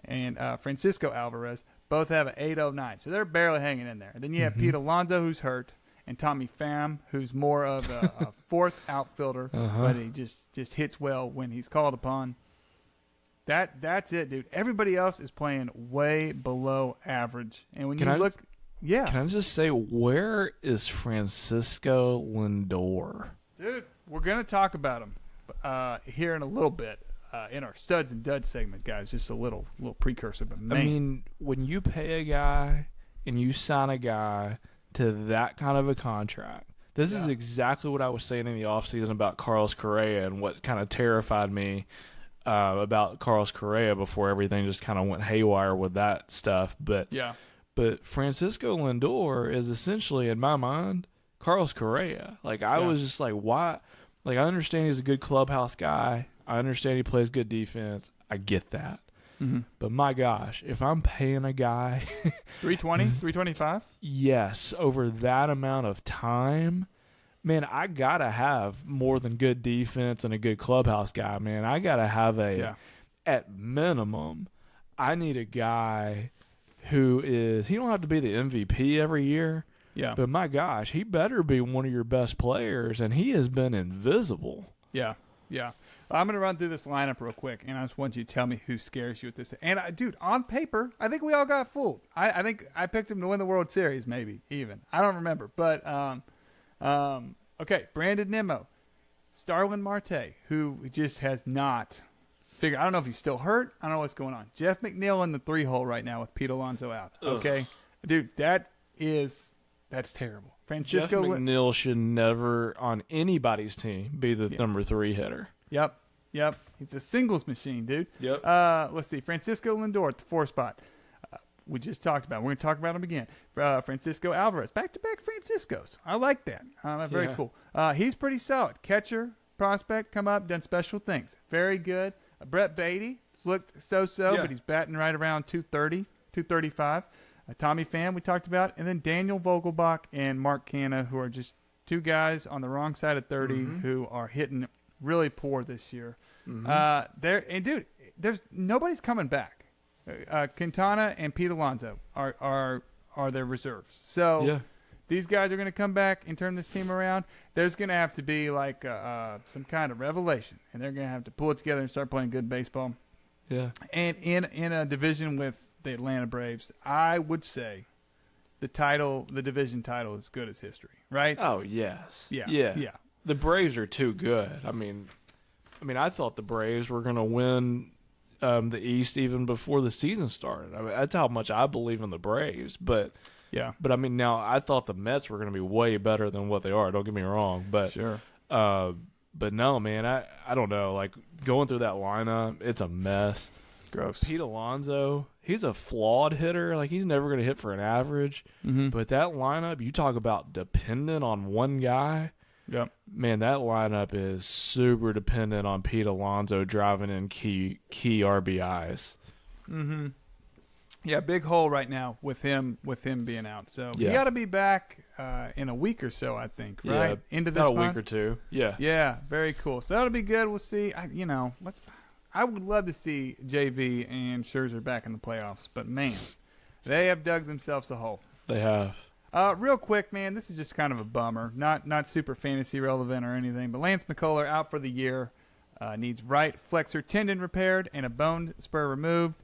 and Francisco Alvarez. Both have an 809, so they're barely hanging in there. And then you have Pete Alonso, who's hurt, and Tommy Pham, who's more of a fourth outfielder, but he just hits well when he's called upon. That's it, dude. Everybody else is playing way below average. And when look, can I just say, where is Francisco Lindor? Dude, we're gonna talk about him here in a little bit in our studs and duds segment, guys. Just a little precursor, but man. I mean, when you pay a guy and you sign a guy to that kind of a contract, this is exactly what I was saying in the offseason about Carlos Correa and what kind of terrified me about Carlos Correa before everything just kind of went haywire with that stuff. But Francisco Lindor is essentially, in my mind, Carlos Correa. Like, I was just like, why? Like, I understand he's a good clubhouse guy. I understand he plays good defense. I get that. But my gosh, if I'm paying a guy 320, 325? Yes, over that amount of time, man, I got to have more than good defense and a good clubhouse guy, man. I got to have at minimum, I need a guy who is, he don't have to be the MVP every year. Yeah. But my gosh, he better be one of your best players, and he has been invisible. Yeah. I'm going to run through this lineup real quick, and I just want you to tell me who scares you with this. And, dude, on paper, I think we all got fooled. I think I picked him to win the World Series, maybe, even. I don't remember. But, okay, Brandon Nimmo, Starlin Marte, who just has not figured. I don't know if he's still hurt. I don't know what's going on. Jeff McNeil in the 3-hole right now with Pete Alonso out. Okay? Dude, that's terrible. Jeff McNeil should never, on anybody's team, be the number 3 hitter. Yep. He's a singles machine, dude. Yep. Let's see. Francisco Lindor at the 4 spot. We just talked about him. We're going to talk about him again. Francisco Alvarez. Back-to-back Franciscos. I like that. Very cool. He's pretty solid. Catcher, prospect, come up, done special things. Very good. Brett Beatty looked so-so, but he's batting right around 230, 235. Tommy Pham we talked about, and then Daniel Vogelbach and Mark Canha, who are just 2 guys on the wrong side of 30 who are hitting really poor this year. And dude, nobody's coming back. Quintana and Pete Alonso are their reserves. So Yeah. these guys are going to come back and turn this team around. There's going to have to be like some kind of revelation, and they're going to have to pull it together and start playing good baseball. Yeah. And in a division with the Atlanta Braves, I would say the division title, is as good as history, right? Oh, yes. Yeah. The Braves are too good. I mean, I thought the Braves were going to win the East even before the season started. I mean, that's how much I believe in the Braves. But I mean, now I thought the Mets were going to be way better than what they are. Don't get me wrong, but Sure. But no, man, I don't know. Like going through that lineup, it's a mess. Gross. Pete Alonso, he's a flawed hitter. Like he's never going to hit for an average. Mm-hmm. But that lineup, you talk about dependent on one guy. Yep. Man, that lineup is super dependent on Pete Alonso driving in key RBIs. Mm-hmm. Yeah, big hole right now with him being out. So Yeah. he got to be back in a week or so, I think. Right into this about a month? week or two. Yeah. Yeah, very cool. So that'll be good. We'll see. I would love to see JV and Scherzer back in the playoffs, but man, they have dug themselves a hole. They have. Real quick, man, this is just kind of a bummer. Not super fantasy relevant or anything, but Lance McCullers out for the year. Needs right flexor tendon repaired and a bone spur removed.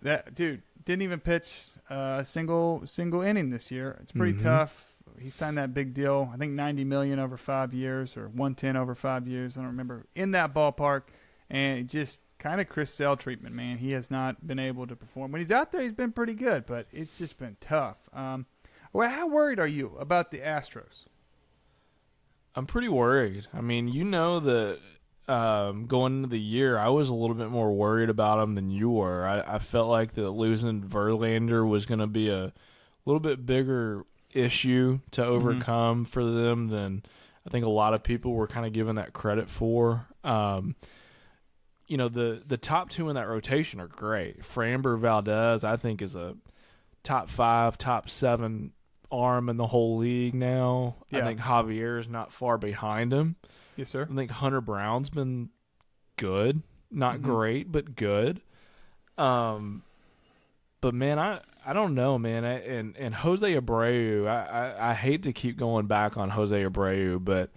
That dude didn't even pitch a single inning this year. It's pretty tough. He signed that big deal. I think $90 million over 5 years or $110 over 5 years. I don't remember, in that ballpark. And it just kind of Chris Sale treatment, man. He has not been able to perform. When he's out there, he's been pretty good, but it's just been tough. Well, how worried are you about the Astros? I'm pretty worried. I mean, you know that going into the year, I was a little bit more worried about them than you were. I felt like that losing Verlander was going to be a little bit bigger issue to overcome for them than I think a lot of people were kind of giving that credit for. You know, the top two in that rotation are great. Framber Valdez, I think, is a top 5, top 7 arm in the whole league now. Yeah. I think Javier is not far behind him. Yes, sir. I think Hunter Brown's been good. Not great, but good. But, man, I don't know, man. And Jose Abreu, I hate to keep going back on Jose Abreu, but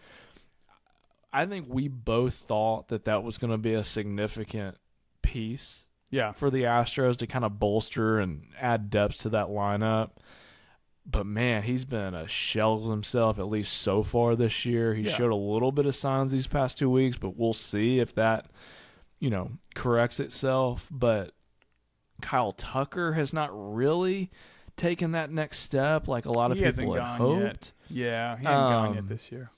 I think we both thought that was going to be a significant piece for the Astros to kind of bolster and add depth to that lineup. But, man, he's been a shell of himself, at least so far this year. He showed a little bit of signs these past 2 weeks, but we'll see if that, corrects itself. But Kyle Tucker has not really taken that next step like a lot of people had hoped. Yeah, he hasn't gone yet this year.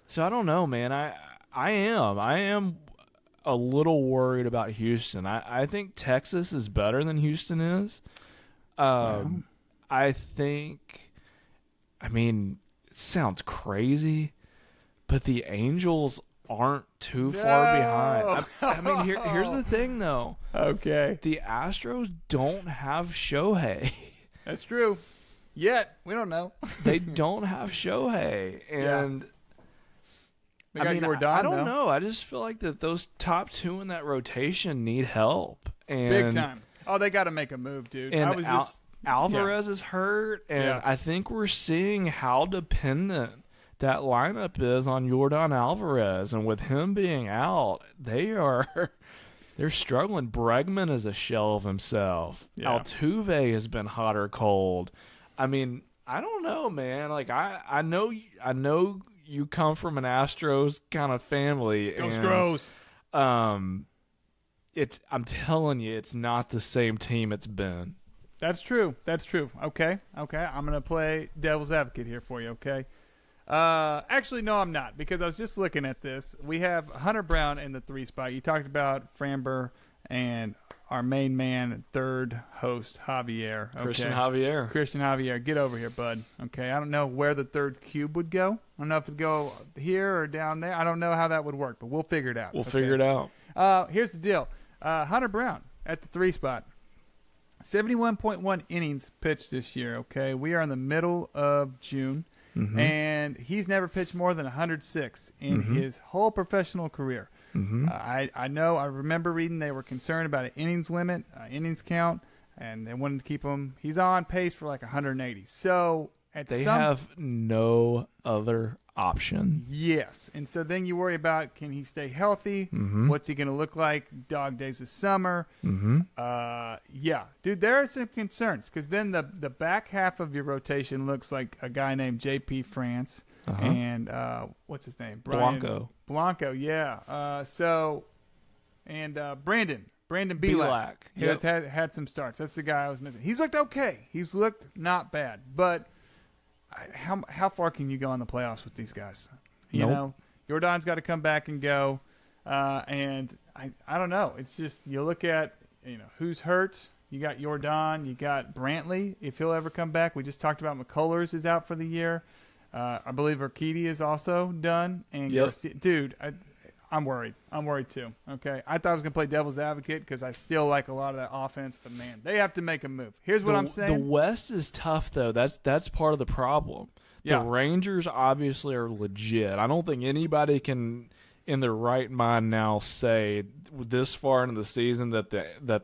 So I don't know, man. I am a little worried about Houston. I think Texas is better than Houston is. I think, it sounds crazy, but the Angels aren't too far behind. I mean, here's the thing, though. Okay. The Astros don't have Shohei. That's true. Yet. We don't know. They don't have Shohei. And I don't know. I just feel like that those top two in that rotation need help. And big time. Oh, they got to make a move, dude. And Alvarez is hurt, and I think we're seeing how dependent that lineup is on Yordan Alvarez. And with him being out, they're struggling. Bregman is a shell of himself. Yeah. Altuve has been hot or cold. I mean, I don't know, man. Like I know you come from an Astros kind of family. Go Stros. I'm telling you, it's not the same team it's been. That's true. Okay. I'm going to play devil's advocate here for you, okay? Actually, no, I'm not, because I was just looking at this. We have Hunter Brown in the 3 spot. You talked about Framber and our main man, third host, Javier. Okay? Christian Javier. Get over here, bud. Okay, I don't know where the third cube would go. I don't know if it'd go here or down there. I don't know how that would work, but we'll figure it out. We'll figure it out. Here's the deal. Hunter Brown at the 3 spot. 71.1 innings pitched this year, okay? We are in the middle of June, and he's never pitched more than 106 in his whole professional career. Mm-hmm. I remember reading they were concerned about an innings limit, innings count, and they wanted to keep him. He's on pace for like 180. So they have no other option. Yes. And so then you worry about, can he stay healthy? Mm-hmm. What's he going to look like dog days of summer? Mm-hmm. Yeah. Dude, there are some concerns because then the back half of your rotation looks like a guy named J.P. France and what's his name? Blanco, yeah. Brandon Belak. He has had some starts. That's the guy I was missing. He's looked okay. He's looked not bad. But how far can you go in the playoffs with these guys? You know, Jordan's got to come back and go. And I don't know. It's just you look at, who's hurt. You got Jordan. You got Brantley, if he'll ever come back. We just talked about McCullers is out for the year. I believe Urquidy is also done. And Garcia, dude, I'm worried. I'm worried too. Okay, I thought I was gonna play devil's advocate because I still like a lot of that offense, but man, they have to make a move. Here's what I'm saying: the West is tough though. That's part of the problem. The Rangers obviously are legit. I don't think anybody can, in their right mind now, say this far into the season that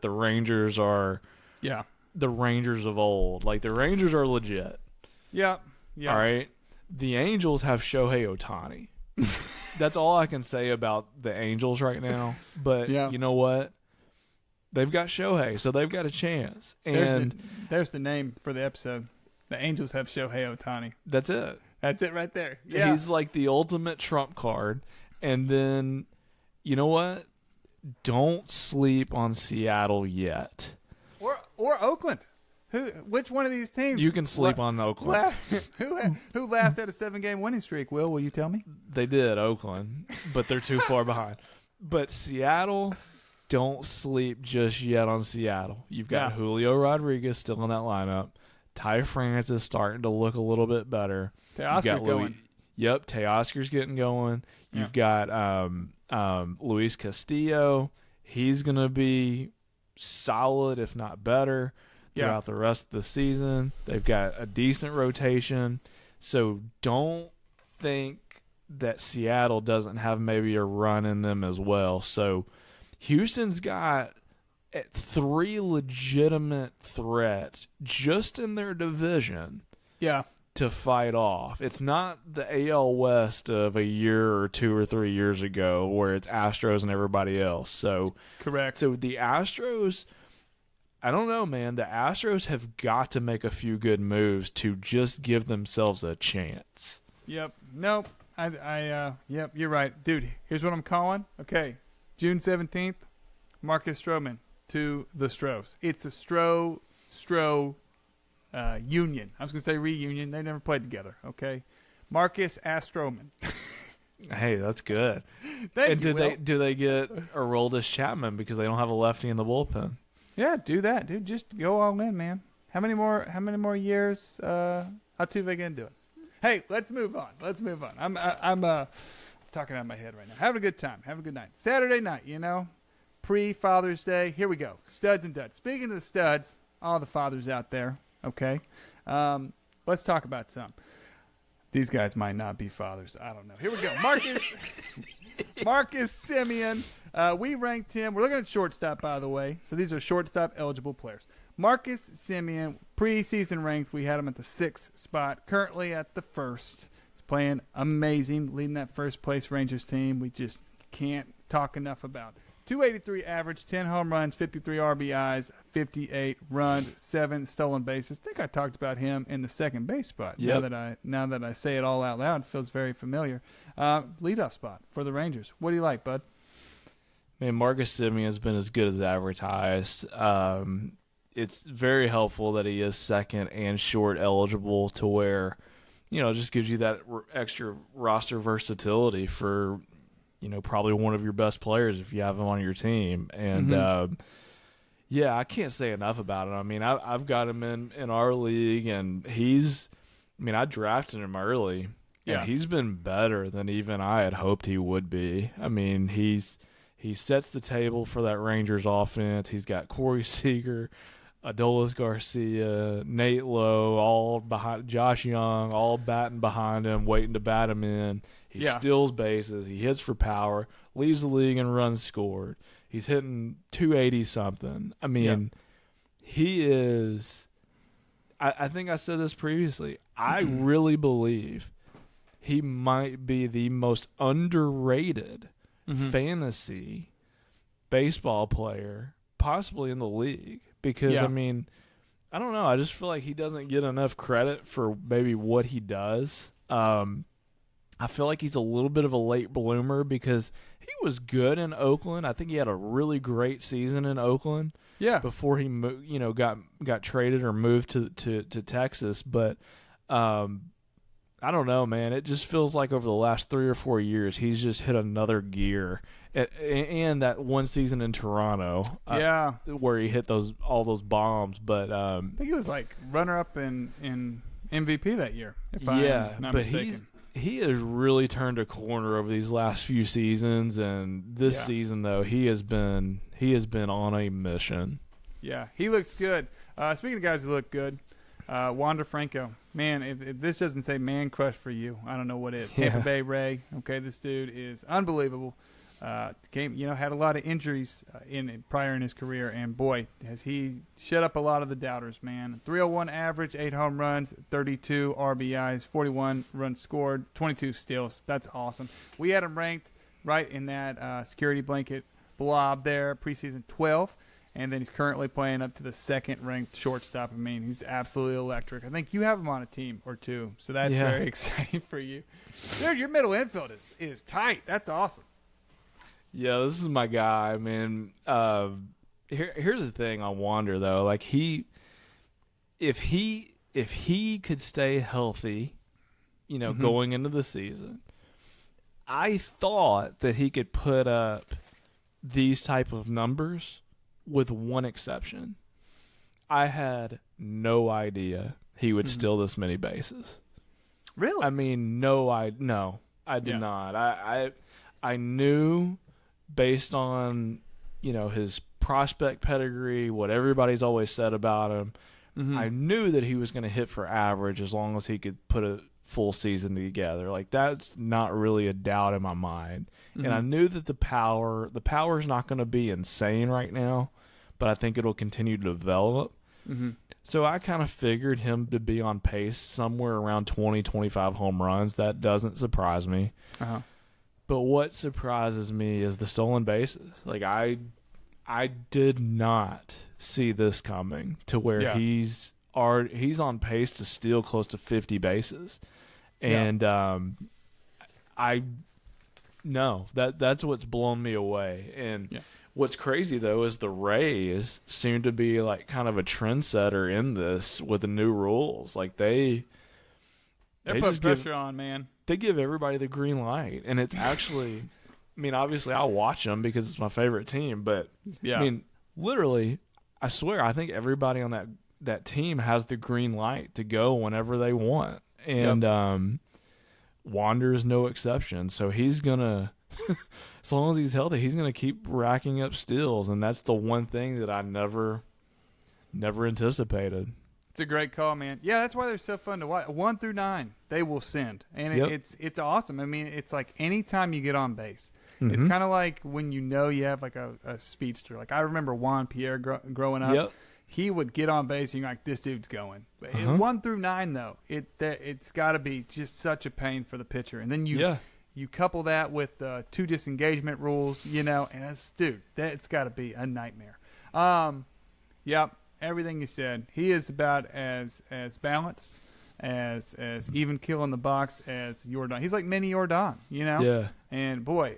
the Rangers are the Rangers of old. Like the Rangers are legit. Yeah. All right. The Angels have Shohei Ohtani. That's all I can say about the Angels right now. But you know what? They've got Shohei, so they've got a chance. And there's the name for the episode. The Angels have Shohei Ohtani. That's it. That's it right there. Yeah. He's like the ultimate trump card. And then, you know what? Don't sleep on Seattle yet. Or Oakland. Which one of these teams? You can sleep on Oakland. Who last had a 7-game winning streak, Will you tell me? They did, Oakland, but they're too far behind. But Seattle, don't sleep just yet on Seattle. You've got Julio Rodriguez still in that lineup. Ty France is starting to look a little bit better. Teoscar's going. Yep, Teoscar's getting going. You've got Luis Castillo. He's going to be solid, if not better, throughout the rest of the season. They've got a decent rotation. So don't think that Seattle doesn't have maybe a run in them as well. So Houston's got 3 legitimate threats just in their division to fight off. It's not the AL West of a year or 2 or 3 years ago where it's Astros and everybody else. So correct. So the Astros, I don't know, man. The Astros have got to make a few good moves to just give themselves a chance. Yep. Nope. Yep, you're right. Dude, here's what I'm calling. Okay. June 17th, Marcus Stroman to the Stros. It's a Stro union. I was going to say reunion. They never played together, okay? Marcus Astroman. Hey, that's good. Do they get Aroldis Chapman because they don't have a lefty in the bullpen? Yeah, do that, dude. Just go all in, man. How many more years Altuve gonna do it? Hey, let's move on. I'm talking out of my head right now. Having a good time. Having a good night. Saturday night, pre-Father's Day. Here we go. Studs and duds. Speaking of the studs, all the fathers out there, okay? Let's talk about some. These guys might not be fathers. I don't know. Here we go. Marcus Semien. We ranked him. We're looking at shortstop, by the way. So these are shortstop eligible players. Marcus Semien, preseason ranked, we had him at the 6th spot. Currently at the 1st. He's playing amazing, leading that first place Rangers team. We just can't talk enough about. 283 average, 10 home runs, 53 RBIs, 58 runs, 7 stolen bases. I think I talked about him in the second base spot. Yep. Now that I say it all out loud, it feels very familiar. Leadoff spot for the Rangers. What do you like, bud? Man, Marcus Semien has been as good as advertised. It's very helpful that he is second and short eligible to where, it just gives you that extra roster versatility for, probably one of your best players if you have him on your team. And, I can't say enough about it. I mean, I've got him in our league, and I drafted him early, and he's been better than even I had hoped he would be. I mean, he sets the table for that Rangers offense. He's got Corey Seager, Adolis Garcia, Nate Lowe, all behind Josh Young, all batting behind him, waiting to bat him in. He steals bases. He hits for power. Leads the league in runs scored. He's hitting 280 something. I mean, he is. I think I said this previously. I really believe he might be the most underrated fantasy baseball player possibly in the league. Because, I mean, I don't know. I just feel like he doesn't get enough credit for maybe what he does. I feel like he's a little bit of a late bloomer because he was good in Oakland. I think he had a really great season in Oakland. Yeah. Before he got traded or moved to Texas, but I don't know, man. It just feels like over the last 3 or 4 years he's just hit another gear. And that one season in Toronto, where he hit all those bombs. But I think he was like runner-up in MVP that year. If I'm not mistaken. He has really turned a corner over these last few seasons, and this season though he has been on a mission. Yeah, he looks good. Speaking of guys who look good, Wander Franco, man, if this doesn't say man crush for you, I don't know what is. Tampa Bay Ray. Okay, this dude is unbelievable. Had a lot of injuries prior in his career, and boy, has he shut up a lot of the doubters, man. 301 average, 8 home runs, 32 RBIs, 41 runs scored, 22 steals. That's awesome. We had him ranked right in that security blanket blob there, preseason 12, and then he's currently playing up to the second-ranked shortstop. I mean, he's absolutely electric. I think you have him on a team or two, so that's very exciting for you. Dude, your middle infield is tight. That's awesome. Yeah, this is my guy, man. Here's the thing on Wander though, like if he could stay healthy, going into the season, I thought that he could put up these type of numbers with one exception. I had no idea he would steal this many bases. Really? I mean, no, I did not. I knew, based on, his prospect pedigree, what everybody's always said about him, I knew that he was going to hit for average as long as he could put a full season together. Like, that's not really a doubt in my mind. And I knew that the power's not going to be insane right now, but I think it'll continue to develop. So I kind of figured him to be on pace somewhere around 20, 25 home runs. That doesn't surprise me. But what surprises me is the stolen bases. Like, I did not see this coming to where he's on pace to steal close to 50 bases. And that's what's blown me away. And what's crazy though is the Rays seem to be like kind of a trendsetter in this with the new rules. Like they put pressure on, man. They give everybody the green light, and it's actually, I mean, obviously I'll watch them because it's my favorite team, but I mean, literally, I swear, I think everybody on that team has the green light to go whenever they want, and Wander is no exception. So he's gonna, as long as he's healthy, he's gonna keep racking up steals, and that's the one thing that I never anticipated. It's a great call, man. Yeah, that's why they're so fun to watch. 1 through 9, they will send, and it's awesome. I mean, it's like anytime you get on base, it's kind of like when you have like a speedster. Like I remember Juan Pierre growing up. He would get on base, and you're like, this dude's going. 1 through 9, though, it's got to be just such a pain for the pitcher. And then you couple that with the 2 disengagement rules, and that's got to be a nightmare. Everything you said. He is about as balanced, as even kill in the box as Jordan. He's like mini Jordan, Yeah. And boy,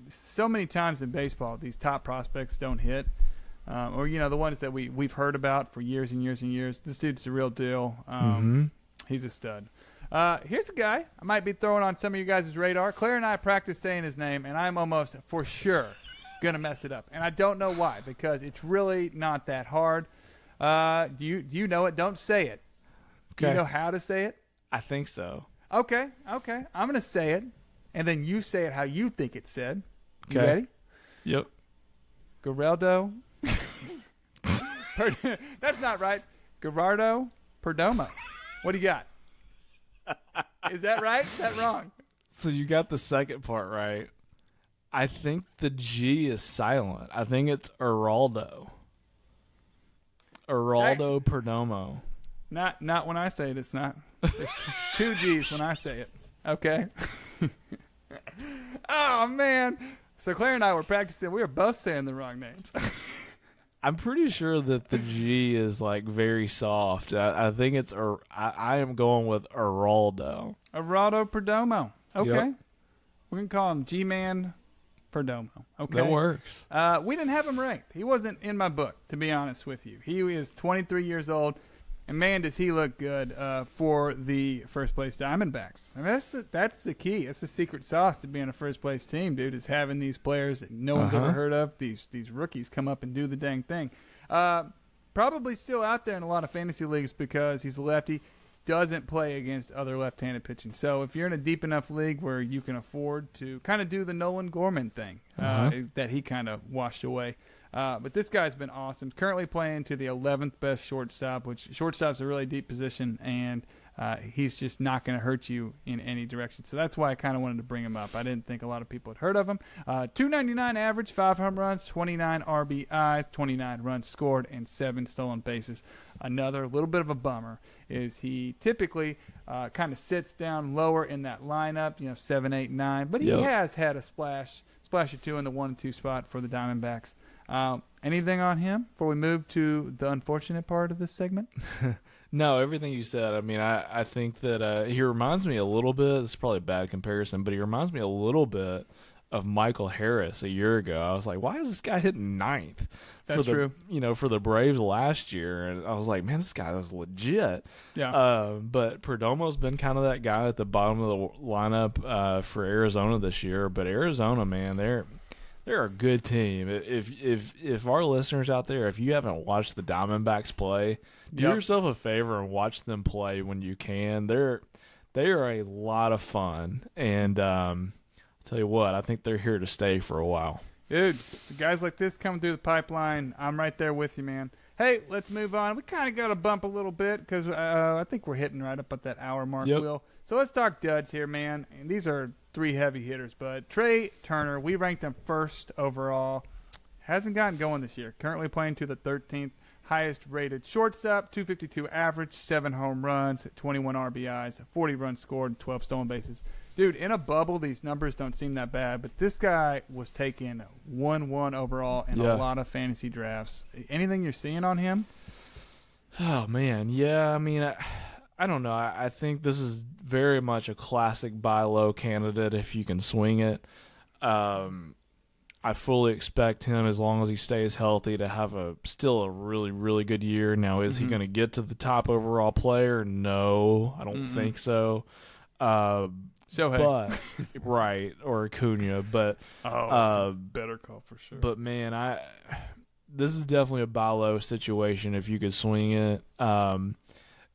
so many times in baseball, these top prospects don't hit, or the ones that we've heard about for years and years and years. This dude's the real deal. He's a stud. Here's a guy I might be throwing on some of you guys' radar. Claire and I practiced saying his name, and I'm almost for sure gonna mess it up, and I don't know why, because it's really not that hard. Do you know it? Don't say it. Do you know how to say it? I think so. Okay. I'm gonna say it, and then you say it how you think it's said. You ready? Yep. Geraldo. That's not right. Gerardo Perdomo. What do you got? Is that right? Is that wrong? So you got the second part right. I think the G is silent. I think it's Geraldo. Geraldo Perdomo. Not when I say it. It's not. There's two G's when I say it. Okay. Oh man. So Claire and I were practicing. We were both saying the wrong names. I'm pretty sure that the G is like very soft. I think it's I am going with Geraldo. Geraldo Perdomo. Okay. Yep. We can call him G-Man Perdomo. Okay. That works. We didn't have him ranked. He wasn't in my book, to be honest with you. He is 23 years old, and man, does he look good for the first place Diamondbacks. I mean, that's the key. That's the secret sauce to being a first place team, dude. Is having these players that no one's ever heard of. These rookies come up and do the dang thing. Probably still out there in a lot of fantasy leagues because he's a lefty. Doesn't play against other left-handed pitching. So if you're in a deep enough league where you can afford to kind of do the Nolan Gorman thing that he kind of washed away. But this guy's been awesome. Currently playing to the 11th best shortstop, which shortstop's a really deep position, and he's just not going to hurt you in any direction. So that's why I kind of wanted to bring him up. I didn't think a lot of people had heard of him. 299 average, 5 home runs, 29 RBIs, 29 runs scored, and 7 stolen bases. Another little bit of a bummer is he typically kind of sits down lower in that lineup, 7, 8, 9. But he has had a splash or two in the 1 and 2 spot for the Diamondbacks. Anything on him before we move to the unfortunate part of this segment? No, everything you said. I mean, I think that he reminds me a little bit. It's probably a bad comparison, but he reminds me a little bit of Michael Harris a year ago. I was like, why is this guy hitting ninth? That's true. For the Braves last year, and I was like, man, this guy was legit. Yeah. But Perdomo's been kind of that guy at the bottom of the lineup for Arizona this year. But Arizona, man, they're a good team. If our listeners out there, if you haven't watched the Diamondbacks play, do yourself a favor and watch them play when you can. They are a lot of fun, and I'll tell you what, I think they're here to stay for a while. Dude, guys like this coming through the pipeline, I'm right there with you, man. Hey, let's move on. We kind of got to bump a little bit because I think we're hitting right up at that hour mark, Will. So let's talk duds here, man. And these are 3 heavy hitters, but Trey Turner, we ranked him first overall. Hasn't gotten going this year. Currently playing to the 13th highest rated shortstop, 252 average, 7 home runs, 21 RBIs, 40 runs scored, 12 stolen bases. Dude, in a bubble, these numbers don't seem that bad, but this guy was taken 1-1 overall in a lot of fantasy drafts. Anything you're seeing on him? Oh, man. Yeah, I mean, I don't know. I think this is very much a classic buy low candidate if you can swing it. I fully expect him, as long as he stays healthy, to have still a really, really good year. Now, is he going to get to the top overall player? No, I don't think so. Shohei. But right, or Acuna, but that's a better call for sure. But man, this is definitely a buy low situation if you could swing it.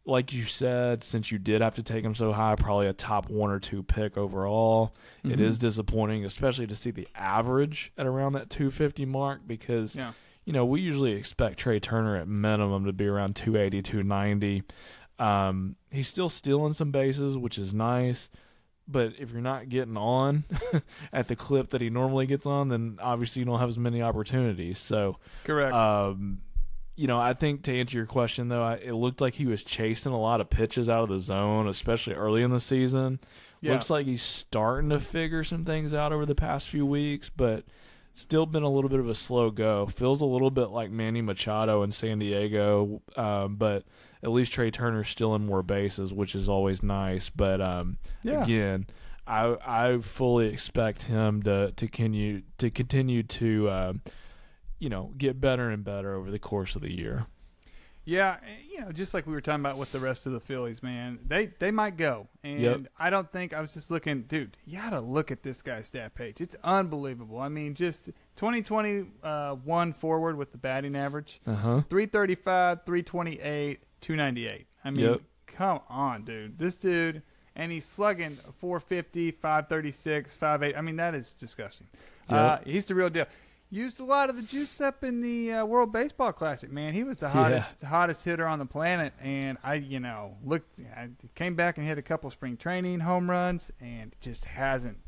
Like you said, since you did have to take him so high, probably a top 1 or 2 pick overall. It is disappointing, especially to see the average at around that 250 mark, because we usually expect Trey Turner at minimum to be around 280, 290. He's still stealing some bases, which is nice. But if you're not getting on at the clip that he normally gets on, then obviously you don't have as many opportunities. So, correct. I think to answer your question, though, it looked like he was chasing a lot of pitches out of the zone, especially early in the season. Yeah. Looks like he's starting to figure some things out over the past few weeks, but still been a little bit of a slow go. Feels a little bit like Manny Machado in San Diego, but at least Trey Turner's still in more bases, which is always nice. But again, I fully expect him to continue to get better and better over the course of the year. Yeah, just like we were talking about with the rest of the Phillies, man, they might go. And I don't think, I was just looking, dude, you got to look at this guy's stat page. It's unbelievable. I mean, just 2021 forward with the batting average, 335, 328, 298. I mean, come on, dude. This dude, and he's slugging 450, 536, 58. I mean, that is disgusting. He's the real deal. Used a lot of the juice up in the World Baseball Classic, man. He was the hottest hitter on the planet, and I came back and hit a couple spring training home runs, and just hasn't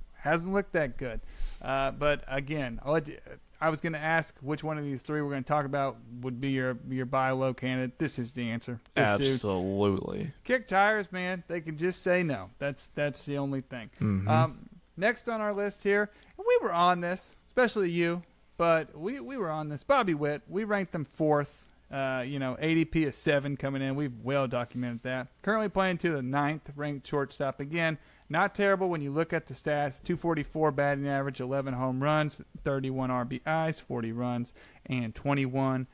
looked that good. But again, I was going to ask which one of these three we're going to talk about would be your buy low candidate. This is the answer. This Absolutely. Dude, kick tires, man. They can just say no. That's the only thing. Mm-hmm. Next on our list here, and we were on this, especially you. But we were on this. Bobby Witt, we ranked them fourth. ADP is 7 coming in. We've well documented that. Currently playing to the 9th ranked shortstop. Again, not terrible when you look at the stats. 244 batting average, 11 home runs, 31 RBIs, 40 runs, and 21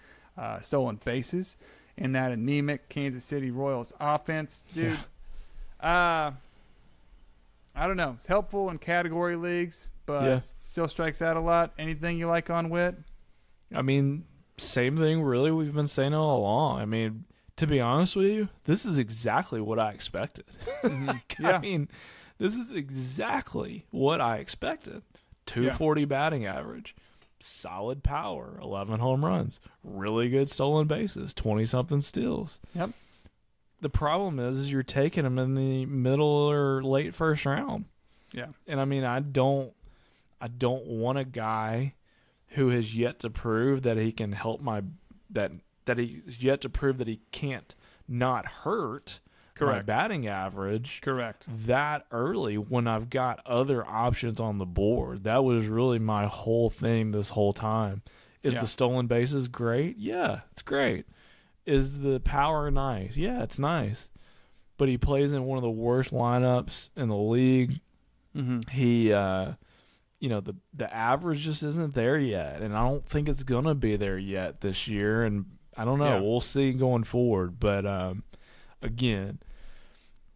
stolen bases. In that anemic Kansas City Royals offense, dude. Yeah. I don't know. It's helpful in category leagues, but still strikes out a lot. Anything you like on Witt? I mean, same thing really we've been saying all along. I mean, to be honest with you, this is exactly what I expected. Mm-hmm. I mean, this is exactly what I expected. 240 batting average, solid power, 11 home runs, really good stolen bases, 20-something steals. Yep. The problem is you're taking him in the middle or late first round. Yeah. And I mean, I don't want a guy who has yet to prove that he can help that he's yet to prove that he can't not hurt my batting average. Correct. That early when I've got other options on the board. That was really my whole thing this whole time. Is the stolen bases great? Yeah, it's great. Is the power nice? Yeah, it's nice. But he plays in one of the worst lineups in the league. Mm-hmm. He, the average just isn't there yet. And I don't think it's going to be there yet this year. And I don't know. Yeah. We'll see going forward. But, again,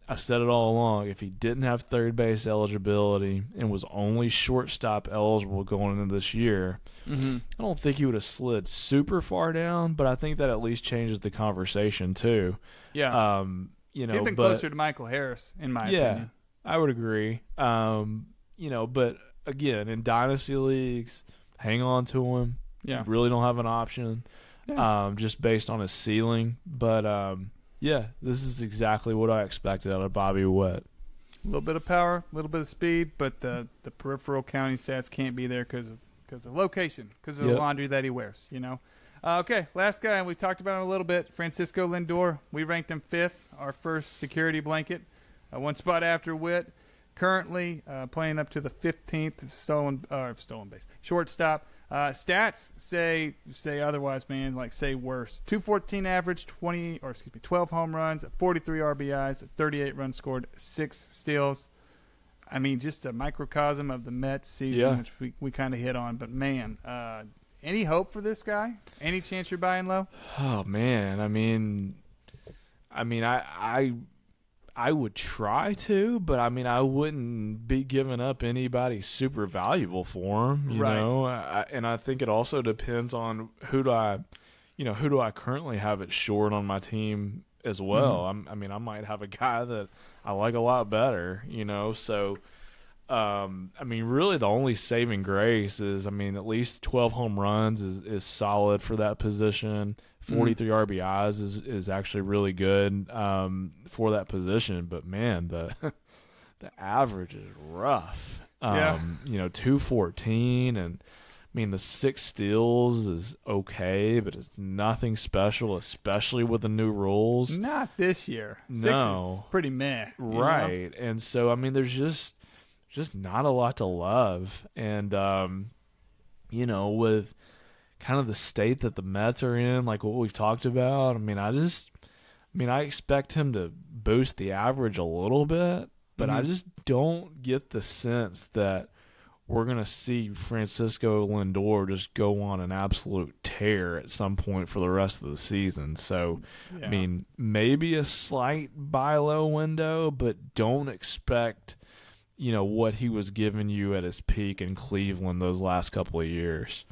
I've said it all along. If he didn't have third base eligibility and was only shortstop eligible going into this year, I don't think he would have slid super far down, but I think that at least changes the conversation too. Yeah. He'd been closer to Michael Harris, in my opinion. Yeah, I would agree. But again, in dynasty leagues, hang on to him. Yeah. You really don't have an option, just based on his ceiling. But this is exactly what I expected out of Bobby Witt. A little bit of power, a little bit of speed, but the peripheral counting stats can't be there because of location, because of the laundry that he wears, Okay, last guy, and we talked about him a little bit, Francisco Lindor. We ranked him 5th, our first security blanket, one spot after Witt. Currently playing up to the 15th stolen base. Shortstop. Stats say otherwise, man. Like say worse. 214 average, 12 home runs, 43 RBIs, 38 runs scored, 6 steals. I mean, just a microcosm of the Mets season, which we kind of hit on. But man, any hope for this guy? Any chance you're buying low? Oh man, I mean, I would try to, but I mean, I wouldn't be giving up anybody super valuable for him, you know. And I think it also depends on who do I currently have it short on my team as well. I mean, I might have a guy that I like a lot better, So, I mean, really, the only saving grace is, at least 12 home runs is solid for that position. 43 RBIs is actually really good for that position, but man, the average is rough. 214, and the 6 steals is okay, but it's nothing special, especially with the new rules. Not this year. No, 6 is pretty meh. Right, and so there's just not a lot to love, and with kind of the state that the Mets are in, like what we've talked about, I expect him to boost the average a little bit, but I just don't get the sense that we're going to see Francisco Lindor just go on an absolute tear at some point for the rest of the season. So, maybe a slight buy low window, but don't expect, what he was giving you at his peak in Cleveland those last couple of years.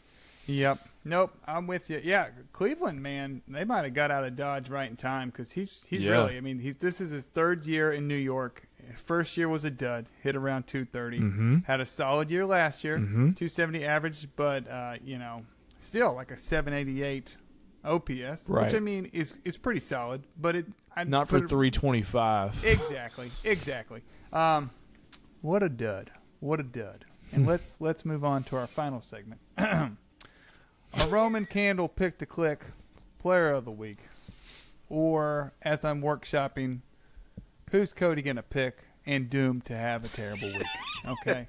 Yep. Nope, I'm with you. Yeah, Cleveland, man, they might have got out of Dodge right in time because he's really. This is his 3rd year in New York. First year was a dud. Hit around 230. Mm-hmm. Had a solid year last year. Mm-hmm. 270 average, but still like a 788 OPS, Right. which I mean is pretty solid. But Not for 325. Exactly. What a dud. And let's move on to our final segment. A Roman Candle pick to click player of the week, or as I'm workshopping, who's Cody gonna pick and doomed to have a terrible week? Okay,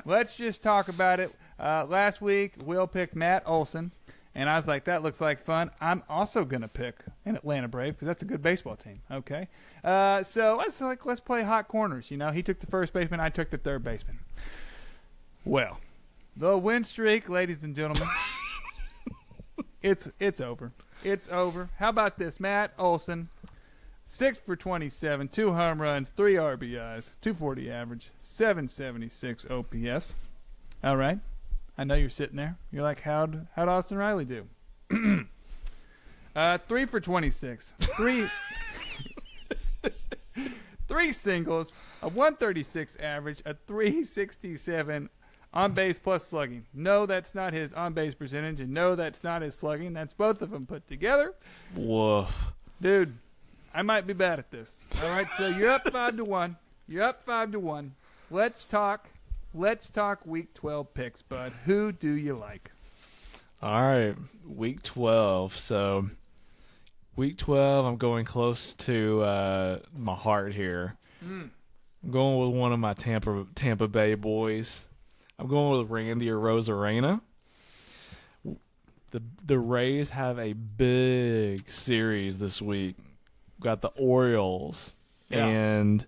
let's just talk about it. Last week, Will picked Matt Olson, and I was like, that looks like fun. I'm also gonna pick an Atlanta Brave because that's a good baseball team. Okay, so let's play hot corners. He took the first baseman, I took the third baseman. Well, the win streak, ladies and gentlemen, it's over. It's over. How about this? Matt Olson, 6 for 27, 2 home runs, 3 RBIs, 240 average, 776 OPS. All right. I know you're sitting there. You're like, how'd Austin Riley do? 3 for 26, 3 singles, a 136 average, a 367 on base plus slugging. No, that's not his on base percentage, and no, that's not his slugging. That's both of them put together. Woof. Dude, I might be bad at this. All right, so you're up 5-1. You're up 5-1. Let's talk week 12 picks, bud. Who do you like? All right, week 12. So, week 12, I'm going close to my heart here. I'm going with one of my Tampa Bay boys. I'm going with Randy Arozarena. The Rays have a big series this week. We've got the Orioles. Yeah. And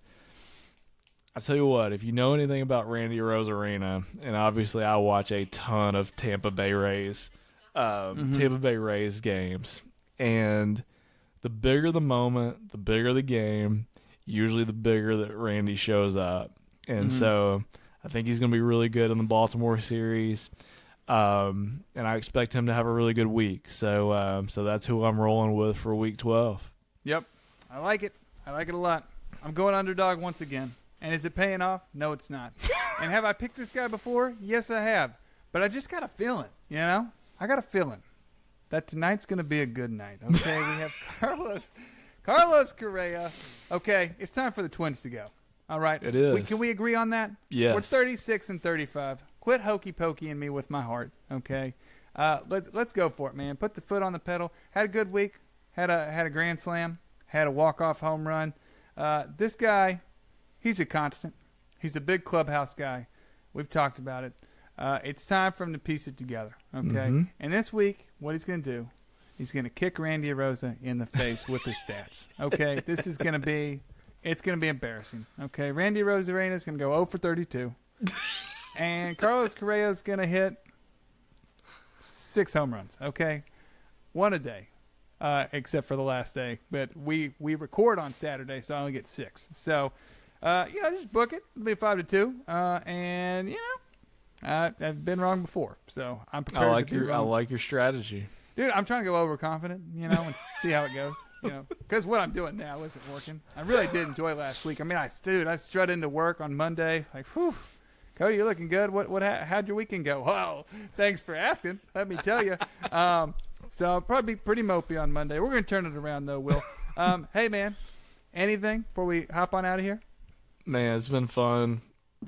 I tell you what, if you know anything about Randy Arozarena, and obviously I watch a ton of Tampa Bay Rays games, and the bigger the moment, the bigger the game, usually the bigger that Randy shows up. And so I think he's going to be really good in the Baltimore series, and I expect him to have a really good week. So that's who I'm rolling with for week 12. Yep. I like it. I like it a lot. I'm going underdog once again. And is it paying off? No, it's not. And have I picked this guy before? Yes, I have. But I just got a feeling, I got a feeling that tonight's going to be a good night. Okay, we have Carlos Correa. Okay, it's time for the Twins to go. All right. It is. Can we agree on that? Yes. We're 36 and 35. Quit hokey pokeying me with my heart. Okay. Let's go for it, man. Put the foot on the pedal. Had a good week. Had a grand slam. Had a walk-off home run. This guy, he's a constant. He's a big clubhouse guy. We've talked about it. It's time for him to piece it together. Okay. Mm-hmm. And this week, what he's going to do, he's going to kick Randy Arozarena in the face with his stats. Okay. This is going to be. It's going to be embarrassing. Okay, Randy Arozarena is going to go 0 for 32. And Carlos Correa is going to hit 6 home runs. Okay, 1 a day, except for the last day. But we record on Saturday, so I only get 6. So, just book it. It'll be 5-2. And I've been wrong before, so I'm prepared. I like your strategy, dude. I'm trying to go overconfident, and see how it goes. Because what I'm doing now isn't working. I really did enjoy last week. I mean, I strutted into work on Monday. Like, whew, Cody, you're looking good. How'd your weekend go? Well, thanks for asking. Let me tell you. So I'll probably be pretty mopey on Monday. We're going to turn it around, though, Will. Hey, man, anything before we hop on out of here? Man, it's been fun.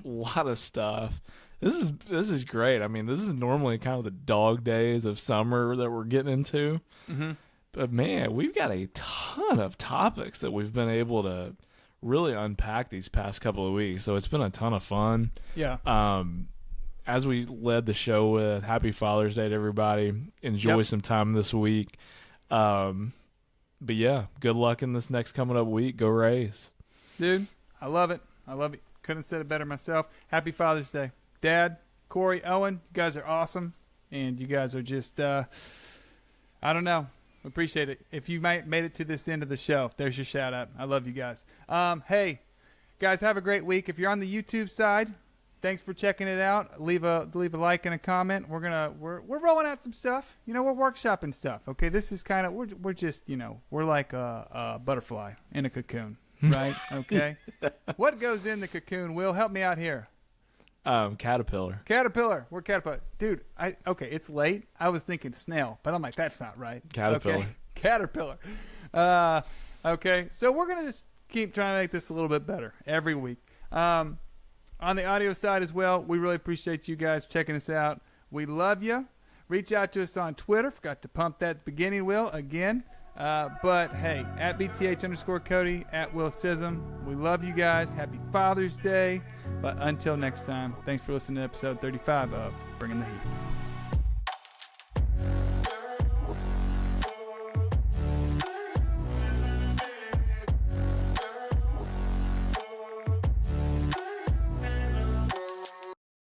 A lot of stuff. This is great. I mean, this is normally kind of the dog days of summer that we're getting into. Mm-hmm. But, man, we've got a ton of topics that we've been able to really unpack these past couple of weeks. So it's been a ton of fun. Yeah. As we led the show with, Happy Father's Day to everybody. Enjoy some time this week. But, yeah, good luck in this next coming up week. Go Rays. Dude, I love it. Couldn't have said it better myself. Happy Father's Day. Dad, Corey, Owen, you guys are awesome. And you guys are just, I don't know. Appreciate it. If you made it to this end of the show, there's your shout out. I love you guys. Hey, guys, have a great week. If you're on the YouTube side, thanks for checking it out. Leave a like and a comment. We're rolling out some stuff. We're workshopping stuff. Okay, this is kind of we're just we're like a butterfly in a cocoon. right? Okay. What goes in the cocoon? Will, help me out here. Caterpillar. Caterpillar. We're caterpillar. Dude, okay, it's late. I was thinking snail, but I'm like, that's not right. Caterpillar. Okay. Caterpillar. Okay, so we're going to just keep trying to make this a little bit better every week. On the audio side as well, we really appreciate you guys checking us out. We love you. Reach out to us on Twitter. Forgot to pump that at the beginning, Will, again. But, hey, at BTH_Cody, at Will Sism. We love you guys. Happy Father's Day. But until next time, thanks for listening to episode 35 of Bringing the Heat.